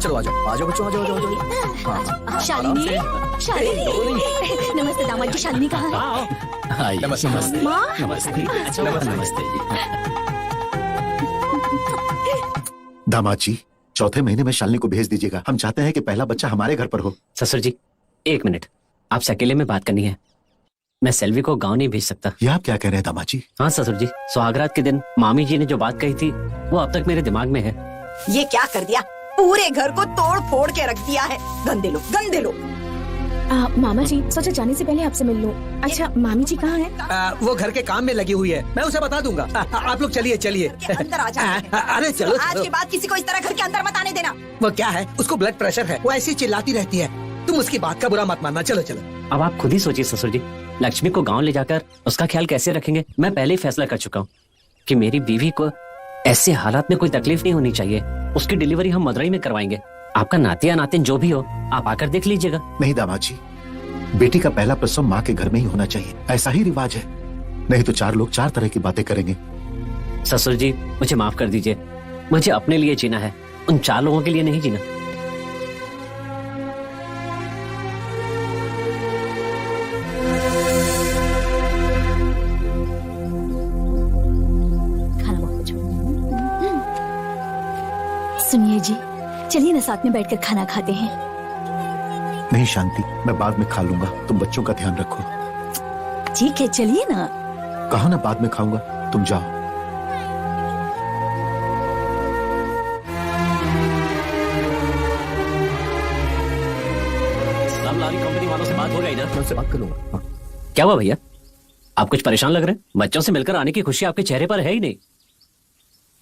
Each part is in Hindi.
चलो आ जाओ बच्चों, आ जाओ। हाँ, शालिनी, शालिनी। नमस्ते दामाद जी, शालिनी कहाँ है? नमस्ते। माँ, नमस्ते जी। दामाद जी, चौथे महीने में शालिनी को भेज दीजिएगा। हम चाहते हैं कि पहला बच्चा हमारे घर पर हो। ससुर जी, एक मिनट, आपसे अकेले में बात करनी है। मैं सेल्वी को गांव नहीं भेज सकता। ये आप क्या कह रहे हैं दामाद जी? हाँ ससुर जी, सुहागरात के दिन मामी जी ने जो बात कही थी वो अब तक मेरे दिमाग में है। ये क्या कर दिया? पूरे घर को तोड़ फोड़ के रख दिया है। गंदे लोग, गंदे लोग। मामा जी, सोचा जाने से पहले आपसे मिल लूं। अच्छा, मामी जी कहाँ है? वो घर के काम में लगी हुई है, मैं उसे बता दूंगा। आप लोग चलिए चलिए। अंदर आ जाओ। अरे चलो आज चलो। के बाद किसी को इस तरह घर के अंदर मत आने देना। वो क्या है, उसको ब्लड प्रेशर है, वो ऐसी चिल्लाती रहती है। तुम उसकी बात का बुरा मत मानना। चलो चलो। अब आप खुद ही सोचिए ससुर जी, लक्ष्मी को गांव ले जाकर उसका ख्याल कैसे रखेंगे। मैं पहले ही फैसला कर चुका हूँ कि मेरी बीवी को ऐसे हालात में कोई तकलीफ नहीं होनी चाहिए। उसकी डिलीवरी हम मदुरई में करवाएंगे। आपका नाती या नातिन जो भी हो, आप आकर देख लीजिएगा। नहीं दामाद जी, बेटी का पहला प्रसव माँ के घर में ही होना चाहिए, ऐसा ही रिवाज है। नहीं तो चार लोग चार तरह की बातें करेंगे। ससुर जी, मुझे माफ कर दीजिए। मुझे अपने लिए जीना है, उन चार लोगों के लिए नहीं जीना। सुनिए जी, चलिए ना साथ में बैठकर खाना खाते हैं। नहीं शांति, मैं बाद में खा लूंगा, तुम बच्चों का ध्यान रखो। ठीक है, चलिए ना। कहा ना बाद में खाऊंगा, तुम जाओ। सब लारी कंपनी वालों से बात हो गई ना? मैं उससे बात कर लूंगा। हाँ। क्या हुआ भैया, आप कुछ परेशान लग रहे हैं? बच्चों से मिलकर आने की खुशी आपके चेहरे पर है ही नहीं।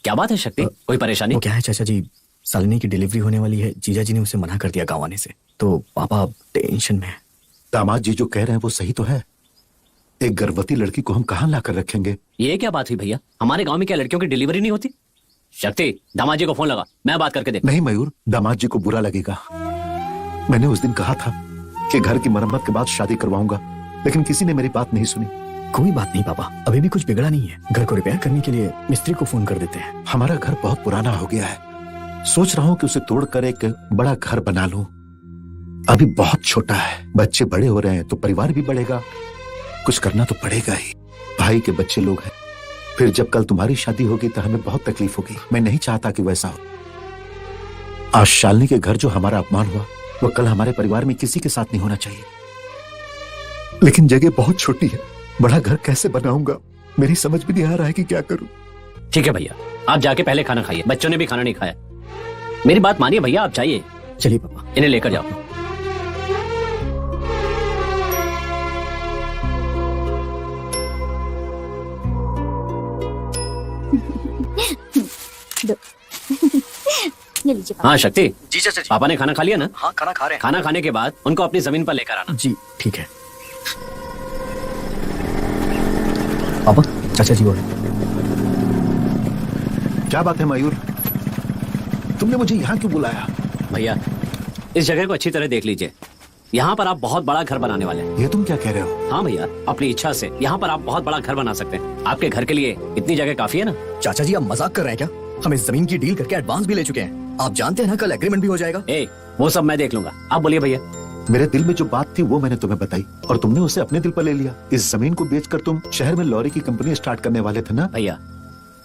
क्या बात है शक्ति, कोई परेशानी? वो क्या है चाचा जी, शालिनी की डिलीवरी होने वाली है। जीजा जी ने उसे मना कर दिया गाँव आने से, तो पापा टेंशन में है। दामाद जी जो कह रहे हैं वो सही तो है। एक गर्भवती लड़की को हम कहाँ ला कर रखेंगे? ये क्या बात हुई भैया, हमारे गांव में क्या लड़कियों की डिलीवरी नहीं होती? शक्ति, दामाद जी को फोन लगा, मैं बात करके देख। नहीं मयूर, दामाद जी को बुरा लगेगा। मैंने उस दिन कहा था कि घर की मरम्मत के बाद शादी करवाऊंगा, लेकिन किसी ने मेरी बात नहीं सुनी। कोई बात नहीं पापा, अभी भी कुछ बिगड़ा नहीं है। घर को रिपेयर करने के लिए मिस्त्री को फोन कर देते हैं। हमारा घर बहुत पुराना हो गया है, सोच रहा हूँ कि उसे तोड़कर एक बड़ा घर बना लूं। अभी बहुत छोटा है, बच्चे बड़े हो रहे हैं तो परिवार भी बढ़ेगा। कुछ करना तो पड़ेगा ही। भाई के बच्चे लोग हैं, फिर जब कल तुम्हारी शादी होगी तो हमें बहुत तकलीफ होगी। मैं नहीं चाहता कि वैसा हो। आज शालिनी के घर जो हमारा अपमान हुआ वो कल हमारे परिवार में किसी के साथ नहीं होना चाहिए। लेकिन जगह बहुत छोटी है, बड़ा घर कैसे बनाऊंगा, मेरी समझ भी नहीं आ रहा है कि क्या करूं। ठीक है भैया, आप जाके पहले खाना खाइए, बच्चों ने भी खाना नहीं खाया। मेरी बात मानिए भैया, आप जाइए। चलिए पापा। इन्हें लेकर जाओ। ये लीजिए पापा। हाँ शक्ति, जी चाचा जी। पापा ने खाना खा लिया ना? हाँ, खाना खा रहे हैं। खाना खाने के बाद उनको अपनी जमीन पर लेकर आना। जी ठीक है। पापा, चाचा जी बोले। क्या बात है मयूर, तुमने मुझे यहाँ क्यों बुलाया? भैया, इस जगह को अच्छी तरह देख लीजिए। यहाँ पर आप बहुत बड़ा घर बनाने वाले हैं। ये तुम क्या कह रहे हो? हाँ भैया, अपनी इच्छा से यहाँ पर आप बहुत बड़ा घर बना सकते हैं। आपके घर के लिए इतनी जगह काफी है ना? चाचा जी आप मजाक कर रहे हैं क्या? हम इस जमीन की डील करके एडवांस भी ले चुके हैं। आप जानते हैं ना, कल एग्रीमेंट भी हो जाएगा। वो सब मैं देख लूंगा, आप बोलिए भैया। मेरे दिल में जो बात थी वो मैंने तुम्हें बताई और तुमने उसे अपने दिल पर ले लिया। इस जमीन को बेचकर तुम शहर में लॉरी की कंपनी स्टार्ट करने वाले थे ना? भैया,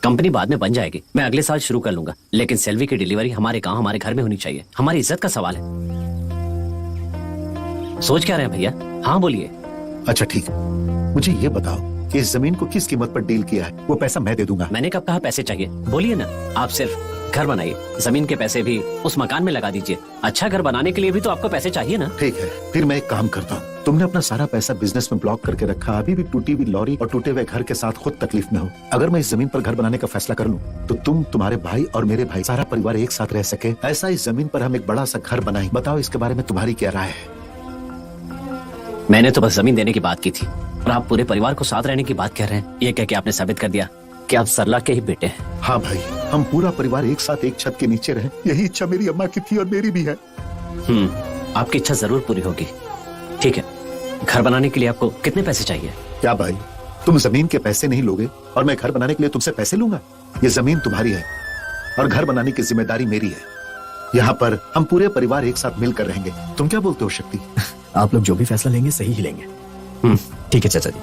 कंपनी बाद में बन जाएगी, मैं अगले साल शुरू कर लूंगा, लेकिन सेल्वी की डिलीवरी हमारे गांव हमारे घर में होनी चाहिए। हमारी इज्जत का सवाल है। सोच क्या रहे हैं भैया? हाँ बोलिए। अच्छा ठीक, मुझे ये बताओ कि इस जमीन को किस कीमत पर डील किया है? वो पैसा मैं दे दूंगा। मैंने कब कहा पैसे चाहिए? बोलिए ना। आप सिर्फ घर बनाइए, जमीन के पैसे भी उस मकान में लगा दीजिए। अच्छा घर बनाने के लिए भी तो आपको पैसे चाहिए ना? ठीक है, फिर मैं एक काम करता हूँ। तुमने अपना सारा पैसा बिजनेस में ब्लॉक करके रखा, अभी भी टूटी हुई लॉरी और टूटे हुए घर के साथ खुद तकलीफ में हो। अगर मैं इस जमीन पर घर बनाने का फैसला कर लूँ तो तुम, तुम्हारे भाई और मेरे भाई, सारा परिवार एक साथ रह सके, ऐसा इस जमीन पर हम एक बड़ा सा घर बनाए। बताओ इसके बारे में तुम्हारी क्या राय है? मैंने तो बस जमीन देने की बात की थी और आप पूरे परिवार को साथ रहने की बात कह रहे हैं। ये कह के आपने साबित कर दिया कि आप सरला के ही बेटे हैं। हाँ भाई, हम पूरा परिवार एक साथ एक छत के नीचे रहे, यही इच्छा मेरी अम्मा की थी और मेरी भी है। आपकी इच्छा जरूर पूरी होगी। ठीक है, घर बनाने के लिए आपको कितने पैसे चाहिए? क्या भाई, तुम जमीन के पैसे नहीं लोगे और मैं घर बनाने के लिए तुमसे पैसे लूंगा? ये जमीन तुम्हारी है और घर बनाने की जिम्मेदारी मेरी है। यहाँ पर हम पूरे परिवार एक साथ मिलकर रहेंगे। तुम क्या बोलते हो शक्ति? आप लोग जो भी फैसला लेंगे सही ही लेंगे। ठीक है चाचा जी,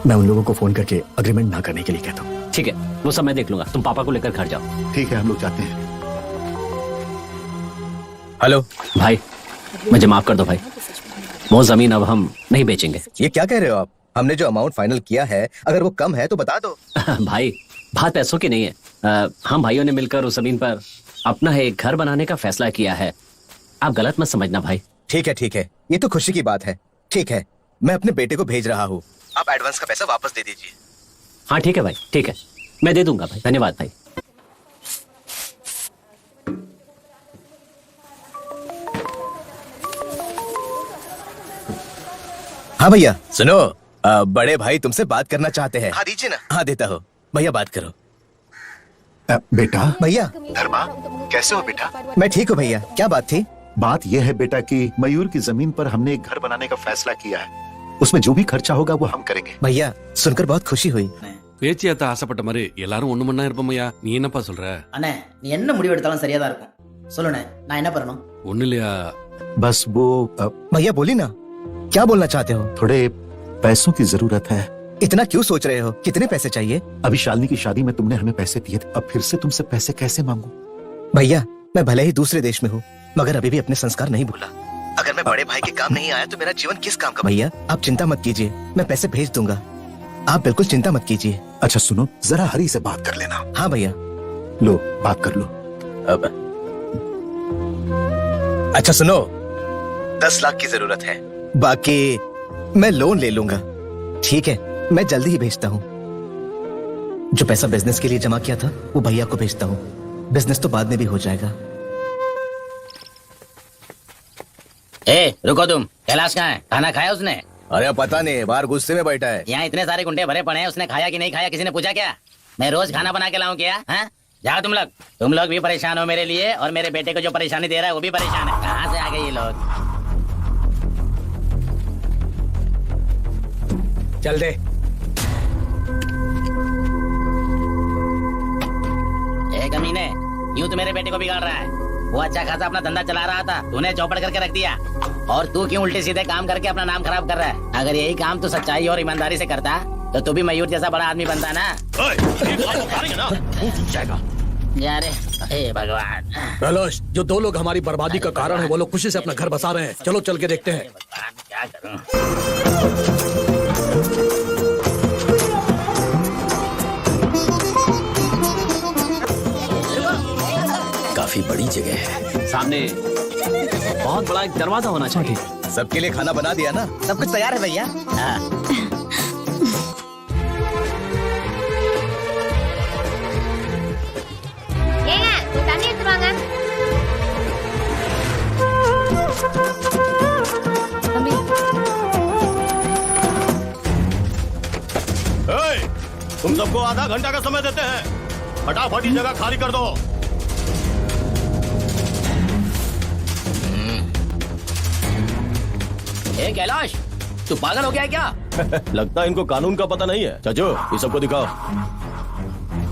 मैं उन लोगों को फोन करके अग्रीमेंट ना करने के लिए कहता हूँ। ठीक है, वो सब मैं देख लूंगा, तुम पापा को लेकर घर जाओ। ठीक है, हम लोग जाते हैं। हेलो भाई, मुझे माफ कर दो भाई, वो जमीन अब हम नहीं बेचेंगे। ये क्या कह रहे हो आप? हमने जो अमाउंट फाइनल किया है, अगर वो कम है तो बता दो। भाई, बात पैसों की नहीं है। हम भाइयों ने मिलकर उस जमीन पर अपना एक घर बनाने का फैसला किया है। आप गलत मत समझना भाई। ठीक है, ये तो खुशी की बात है। ठीक है, मैं अपने बेटे को भेज रहा हूँ, आप एडवांस का पैसा वापस दे दीजिए। हाँ ठीक है भाई, ठीक है, मैं दे दूंगा भाई। धन्यवाद भाई। हाँ भैया सुनो, बड़े भाई तुमसे बात करना चाहते हैं। हाँ दीजिए ना। हाँ देता हूँ भैया, बात करो। बेटा। भैया। धर्मा, कैसे हो बेटा? मैं ठीक हूँ भैया, क्या बात थी? बात यह है बेटा कि मयूर की जमीन पर हमने एक घर बनाने का फैसला किया है। उसमें जो भी खर्चा होगा वो हम करेंगे। भैया सुनकर बहुत खुशी हुई। பேச்சியாத்த ஆசைப்பட்ட மாதிரி எல்லாரும் ஒண்ணு மண்ணா இருப்போமையா, நீ என்னப்பா சொல்ற? அண்ணே நீ என்ன முடிவு எடுத்தாலும் சரியா தான் இருக்கும். சொல்லுண்ணே, நான் என்ன பண்ணணும்? ஒண்ணு இல்லையா, बस वो भैया बोली ना, क्या बोलना चाहते हो? थोड़े पैसों की जरूरत है। इतना क्यों सोच रहे हो? कितने पैसे चाहिए? अभी शालिनी की शादी में तुमने हमें पैसे दिए थे, अब फिर से तुमसे पैसे कैसे मांगू? भैया मैं भले ही दूसरे देश में हूँ, मगर अभी भी अपने संस्कार नहीं भूला। अगर मैं बड़े भाई के काम नहीं आया तो मेरा जीवन किस काम का? भैया आप चिंता मत कीजिए, मैं पैसे भेज दूंगा, आप बिल्कुल चिंता मत कीजिए। अच्छा सुनो, जरा हरी से बात कर लेना। हाँ भैया। लो बात कर लो। अब अच्छा सुनो, 10 लाख की जरूरत है, बाकी मैं लोन ले लूंगा। ठीक है, मैं जल्दी ही भेजता हूँ। जो पैसा बिजनेस के लिए जमा किया था वो भैया को भेजता हूँ, बिजनेस तो बाद में भी हो जाएगा। ए रुको तुम, कैलाश कहाँ है? खाना खाया उसने? अरे पता नहीं, बाहर गुस्से में बैठा है। यहाँ इतने सारे गुंडे भरे पड़े हैं, उसने खाया कि नहीं खाया किसी ने पूछा क्या? मैं रोज खाना बना के लाऊं क्या? हाँ जाओ तुम लोग भी परेशान हो मेरे लिए, और मेरे बेटे को जो परेशानी दे रहा है वो भी परेशान है। कहाँ से आ गए ये लोग? चल दे। ए कमीने, यूं तो मेरे बेटे को बिगाड़ रहा है। वो अच्छा खासा अपना धंधा चला रहा था, तूने चौपड़ करके रख दिया। और तू क्यों उल्टे सीधे काम करके अपना नाम खराब कर रहा है? अगर यही काम तू सच्चाई और ईमानदारी से करता तो तू भी मयूर जैसा बड़ा आदमी बनता ना। यार हे भगवान, कैलाश, जो 2 लोग हमारी बर्बादी का कारण है वो लोग खुशी से अपना घर बसा रहे हैं। चलो चल के देखते हैं। क्या करूं? काफी बड़ी जगह है। सामने बहुत बड़ा एक दरवाजा होना चाहिए। सबके लिए खाना बना दिया ना? सब कुछ तैयार है भैया। तुम सबको आधा घंटा का समय देते हैं, फटाफट ये जगह खाली कर दो। ए कैलाश, तू पागल हो गया है क्या? लगता है इनको कानून का पता नहीं है। चाचू ये सबको दिखाओ।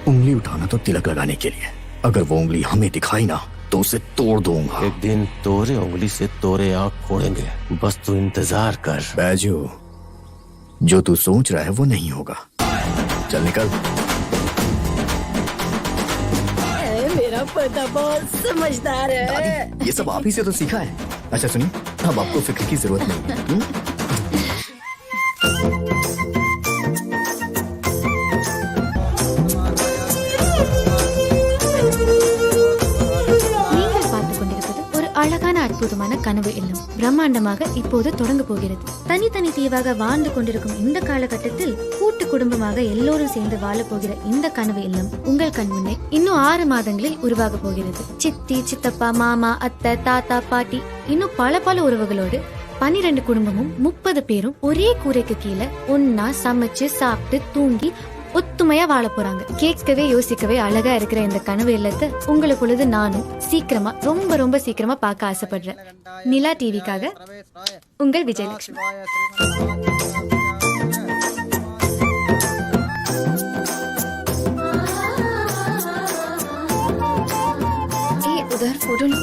उंगली उठाना तो तिलक लगाने के लिए, अगर वो उंगली हमें दिखाई ना तो उसे तोड़ दूंगा। एक दिन तोरे उंगली से तोरे आँख फोड़ेंगे, बस तू इंतजार कर। बैजू, जो तू सोच रहा है वो नहीं होगा। चल निकल। मेरा पोता बहुत समझदार है। दादी, ये सब आप ही से तो सीखा है। अच्छा सुनिए, अब आपको फिक्र की जरूरत नहीं है। நீங்கள் பார்த்துக் கொண்டிருப்பது ஒரு அழகான அற்புதமான கனவு இல்லம். பிரம்மாண்டமாக இப்போது தொடங்க போகிறது. தனித்தனி தீவாக வாழ்ந்து கொண்டிருக்கும் இந்த காலகட்டத்தில் கூட்டு குடும்பமாக எல்லோரும் சேர்ந்து வாழ போகிற இந்த கனவு இல்லம் உங்கள் கண் முன்னே இன்னும் 6 மாதங்களில் உருவாக போகிறது. சித்தி, சித்தப்பா, மாமா, அத்தை, தாத்தா, பாட்டி, இன்னும் பல உறவுகளோடு 12 குடும்பமும் 30 பேரும் ஒரே கூரைக்கு கீழே ஒன்னா சமைச்சு சாப்பிட்டு தூங்கி ஒத்துமையா வாழ போறாங்க. கேட்கவே யோசிக்கவே அழகா இருக்கிற இந்த கனவு இல்லத்தை உங்களை பொழுது நானும் சீக்கிரமா ரொம்ப சீக்கிரமா பார்க்க ஆசைப்படுறேன். நிலா டிவிக்காக உங்கள் விஜயலட்சுமி. उधर फोटो लो।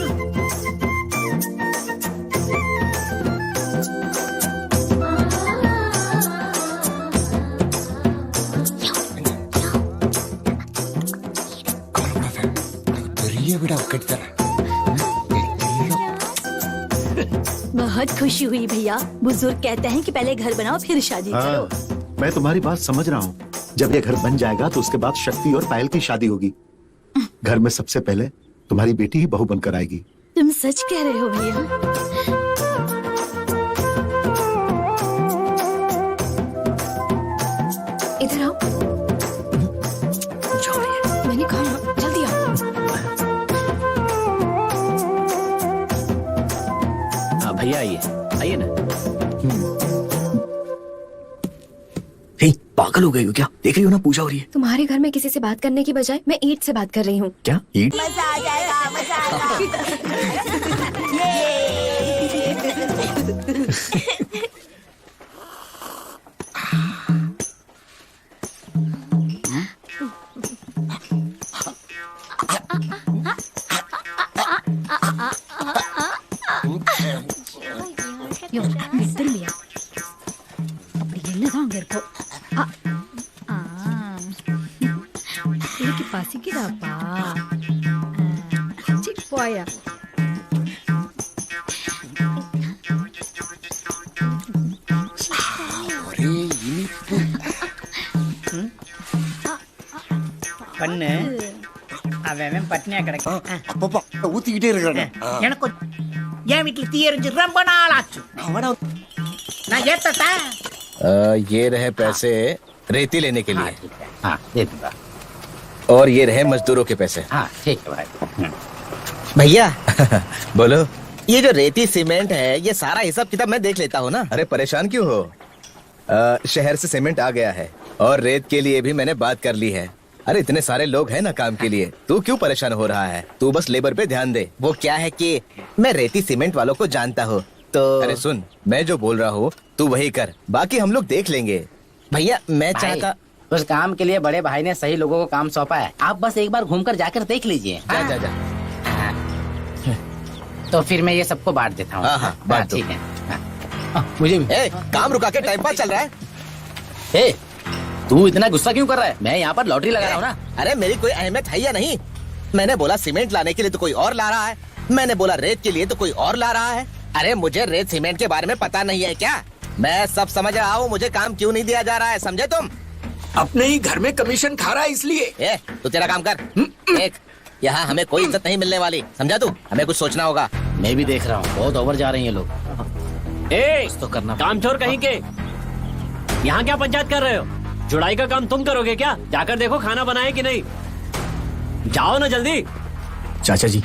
बहुत खुशी हुई भैया। बुजुर्ग कहते हैं कि पहले घर बनाओ फिर शादी करो। मैं तुम्हारी बात समझ रहा हूँ। जब ये घर बन जाएगा तो उसके बाद शक्ति और पायल की शादी होगी। घर में सबसे पहले तुम्हारी बेटी ही बहू बनकर आएगी। तुम सच कह रहे हो भैया? इधर आओ। मैंने कहा ना, जल्दी आओ। भैया आइए, आइए ना। हे, पागल हो गई हो क्या? देख रही हो ना पूजा हो रही है। तुम्हारे घर में किसी से बात करने की बजाय मैं ईट से बात कर रही हूँ। क्या ईट? मजा आ जाएगा, मजा பண்ணு அவன் பட்னியா கிடக்கும். ஊத்திக்கிட்டே இருக்காங்க. எனக்கு என் வீட்டுல தீ எரிஞ்சு ரொம்ப நாள் ஆச்சு. நான் ஏத்தட்டா? ये रहे पैसे रेती लेने के लिए। हाँ दे दूंगा। और ये रहे मजदूरों के पैसे। हाँ ठीक है भाई। भैया बोलो। ये जो रेती सीमेंट है ये सारा हिसाब किताब मैं देख लेता हूँ ना। अरे परेशान क्यों हो? शहर से सीमेंट आ गया है और रेत के लिए भी मैंने बात कर ली है। अरे इतने सारे लोग हैं ना काम के लिए, तू क्यों परेशान हो रहा है? तू बस लेबर पे ध्यान दे। वो क्या है कि मैं रेती सीमेंट वालों को जानता हूँ तो। अरे सुन, मैं जो बोल रहा हूँ तू वही कर, बाकी हम लोग देख लेंगे। भैया मैं चाहता, उस काम के लिए बड़े भाई ने सही लोगों को काम सौंपा है। आप बस एक बार घूमकर जाकर देख लीजिए। जा जा जा। तो फिर मैं ये सबको बांट देता हूँ। हाँ हाँ बांट दो। ठीक है। मुझे भी। काम रुका के टाइम पास चल रहा है। तू इतना गुस्सा क्यों कर रहा है? मैं यहाँ पर लॉटरी लगा रहा हूँ ना। अरे मेरी कोई अहमियत है या नहीं? मैंने बोला सीमेंट लाने के लिए तो कोई और ला रहा है, मैंने बोला रेत के लिए तो कोई और ला रहा है। अरे मुझे रेत सीमेंट के बारे में पता नहीं है क्या? मैं सब समझ रहा हूँ, मुझे काम क्यों नहीं दिया जा रहा है, समझे तुम? अपने ही घर में कमीशन खा रहा है इसलिए। तू तेरा काम कर। देख यहाँ हमें कोई इज्जत नहीं मिलने वाली, समझा तू? हमें कुछ सोचना होगा। मैं भी देख रहा हूँ, बहुत ओवर जा रहे हैं लोग। तो करना काम चोर कहीं के। यहाँ क्या पंचायत कर रहे हो? जुड़ाई का काम तुम करोगे क्या? जाकर देखो खाना बनाए कि नहीं। जाओ ना जल्दी। चाचा जी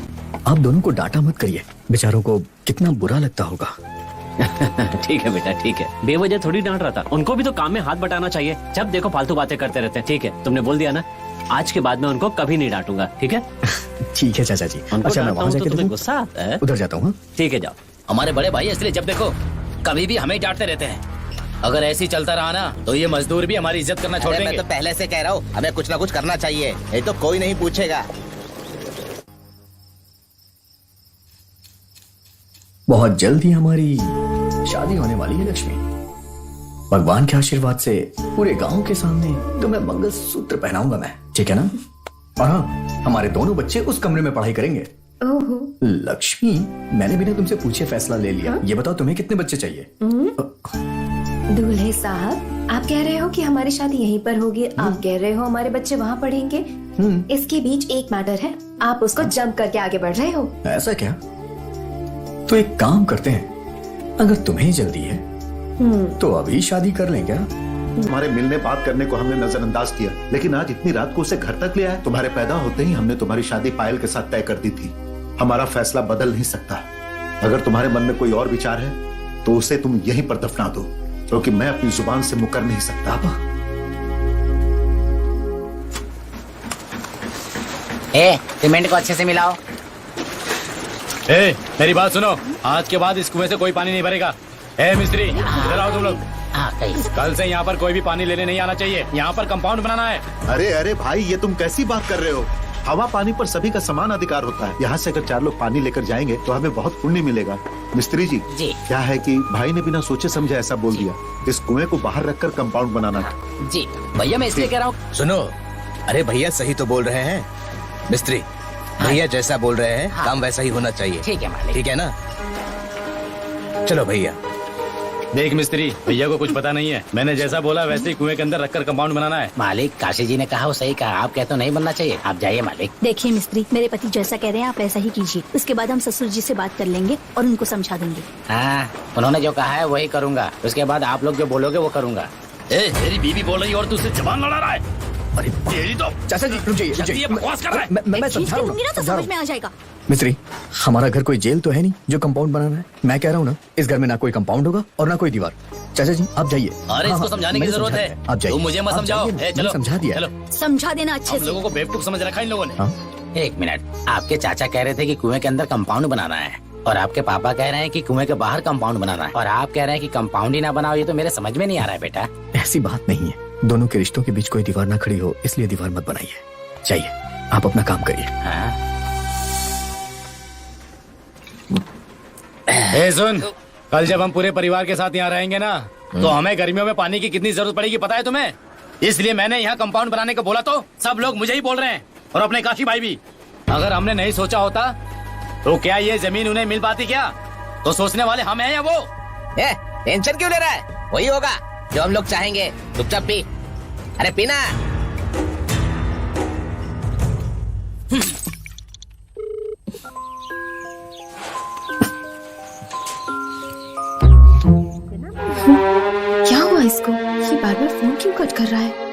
आप दोनों को डांटा मत करिए, बेचारों को कितना बुरा लगता होगा। ठीक है बेटा ठीक है, बेवजह थोड़ी डांट रहा था। उनको भी तो काम में हाथ बटाना चाहिए। जब देखो फालतू बातें करते रहते हैं। ठीक है तुमने बोल दिया ना, आज के बाद में उनको कभी नहीं डांटूंगा। ठीक है? ठीक है चाचा जी। अच्छा मैं वहाँ जाके गुस्सा आता है। उधर जाता हूँ। ठीक है जाओ। हमारे बड़े भाई इसलिए जब देखो कभी भी हमें डांटते रहते हैं। अगर ऐसे चलता रहा ना तो ये मजदूर भी हमारी इज्जत करना छोड़ देंगे। मैं तो पहले से कह रहा हूँ हमें कुछ ना कुछ करना चाहिए, ये तो कोई नहीं पूछेगा। बहुत जल्द ही हमारी शादी होने वाली है लक्ष्मी। भगवान के आशीर्वाद से पूरे गांव के सामने तुम्हें मंगलसूत्र पहनाऊंगा मैं, ठीक है ना? और हाँ हमारे दोनों बच्चे उस कमरे में पढ़ाई करेंगे। ओहो लक्ष्मी मैंने बिना तुमसे पूछे फैसला ले लिया। ये बताओ तुम्हें कितने बच्चे चाहिए? दूल्हे साहब आप कह रहे हो कि हमारी शादी यहीं पर होगी, आप कह रहे हो हमारे बच्चे वहाँ पढ़ेंगे। इसके बीच एक मैटर है, आप उसको जंप करके आगे बढ़ रहे हो। ऐसा क्या? तो एक काम करते हैं, अगर तुम्हें जल्दी है तो अभी शादी कर लें क्या? तुम्हारे मिलने बात करने को हमने नजरअंदाज किया, लेकिन आज इतनी रात को उसे घर तक ले आए। तुम्हारे पैदा होते ही हमने तुम्हारी शादी पायल के साथ तय कर दी थी। हमारा फैसला बदल नहीं सकता। अगर तुम्हारे मन में कोई और विचार है तो उसे तुम यहीं पर दफना दो, क्योंकि मैं अपनी जुबान से मुकर नहीं सकता। सीमेंट को अच्छे से मिलाओ। मेरी बात सुनो, आज के बाद इस कुएं से कोई पानी नहीं भरेगा। मिस्त्री इधर आओ तुम लोग। कल से यहाँ पर कोई भी पानी लेने नहीं आना चाहिए। यहाँ पर कंपाउंड बनाना है। अरे अरे भाई ये तुम कैसी बात कर रहे हो? हवा पानी पर सभी का समान अधिकार होता है। यहाँ से अगर 4 लोग पानी लेकर जाएंगे तो हमें बहुत पुण्य मिलेगा। मिस्त्री जी, क्या है कि भाई ने बिना सोचे समझे ऐसा बोल दिया। इस कुएं को बाहर रखकर कंपाउंड बनाना था। जी भैया, मैं इसलिए कह रहा हूँ। सुनो, अरे भैया सही तो बोल रहे हैं। मिस्त्री, भैया जैसा बोल रहे हैं काम वैसा ही होना चाहिए। ठीक है मालिक। ठीक है ना? चलो भैया। देख मिस्त्री, भैया को कुछ पता नहीं है। मैंने जैसा बोला वैसे ही कुएं के अंदर रखकर कंपाउंड बनाना है। मालिक, काशी जी ने कहा वो सही कहा। आप कहते हो नहीं बनना चाहिए। आप जाइए मालिक। देखिए मिस्त्री, मेरे पति जैसा कह रहे हैं आप वैसा ही कीजिए। उसके बाद हम ससुर जी से बात कर लेंगे और उनको समझा देंगे। हाँ, उन्होंने जो कहा है वही करूँगा। उसके बाद आप लोग जो बोलोगे वो करूँगा। मेरी बीवी बोल रही है और तू उससे जबान लड़ा रहा है। अरे यही तो चाचा जी रुकिए, बकवास कर रहा है। मैं समझा रहा हूँ तो समझ में आ जाएगा। मिस्त्री, हमारा घर कोई जेल तो है नहीं जो कंपाउंड बनाना है। मैं कह रहा हूँ ना, इस घर में ना कोई कंपाउंड होगा और ना कोई दीवार। चाचा जी आप जाइए। अरे इसको समझाने की जरूरत है। आप जाइए। तुम मुझे मत समझाओ। चलो समझा दिया। चलो, समझा देना अच्छे से। लोगों को बेवकूफ समझ रखा इन लोगों ने। एक मिनट, आपके चाचा कह रहे थे कि कुएं के अंदर कंपाउंड बनाना है और आपके पापा कह रहे हैं कि कुएं के बाहर कंपाउंड बनाना है और आप कह रहे हैं कि कंपाउंड ही ना बनाओ। ये तो मेरे समझ में नहीं आ रहा है बेटा। ऐसी बात नहीं है। दोनों के रिश्तों के बीच कोई दीवार ना खड़ी हो, इसलिए दीवार मत बनाइए। चाहिए, आप अपना काम करिए। सुन, कल जब हम पूरे परिवार के साथ यहाँ रहेंगे ना, तो हमें गर्मियों में पानी की कितनी जरूरत पड़ेगी पता है तुम्हें? इसलिए मैंने यहाँ कंपाउंड बनाने को बोला तो सब लोग मुझे ही बोल रहे हैं और अपने काशी भाई भी। अगर हमने नहीं सोचा होता तो क्या ये जमीन उन्हें मिल पाती क्या? तो सोचने वाले हम हैं या वो? टेंशन क्यों ले रहा है? वही होगा जो हम लोग चाहेंगे। चुपचाप पी। अरे पीना। क्या हुआ इसको? ये बार बार फोन क्यों कट कर रहा है?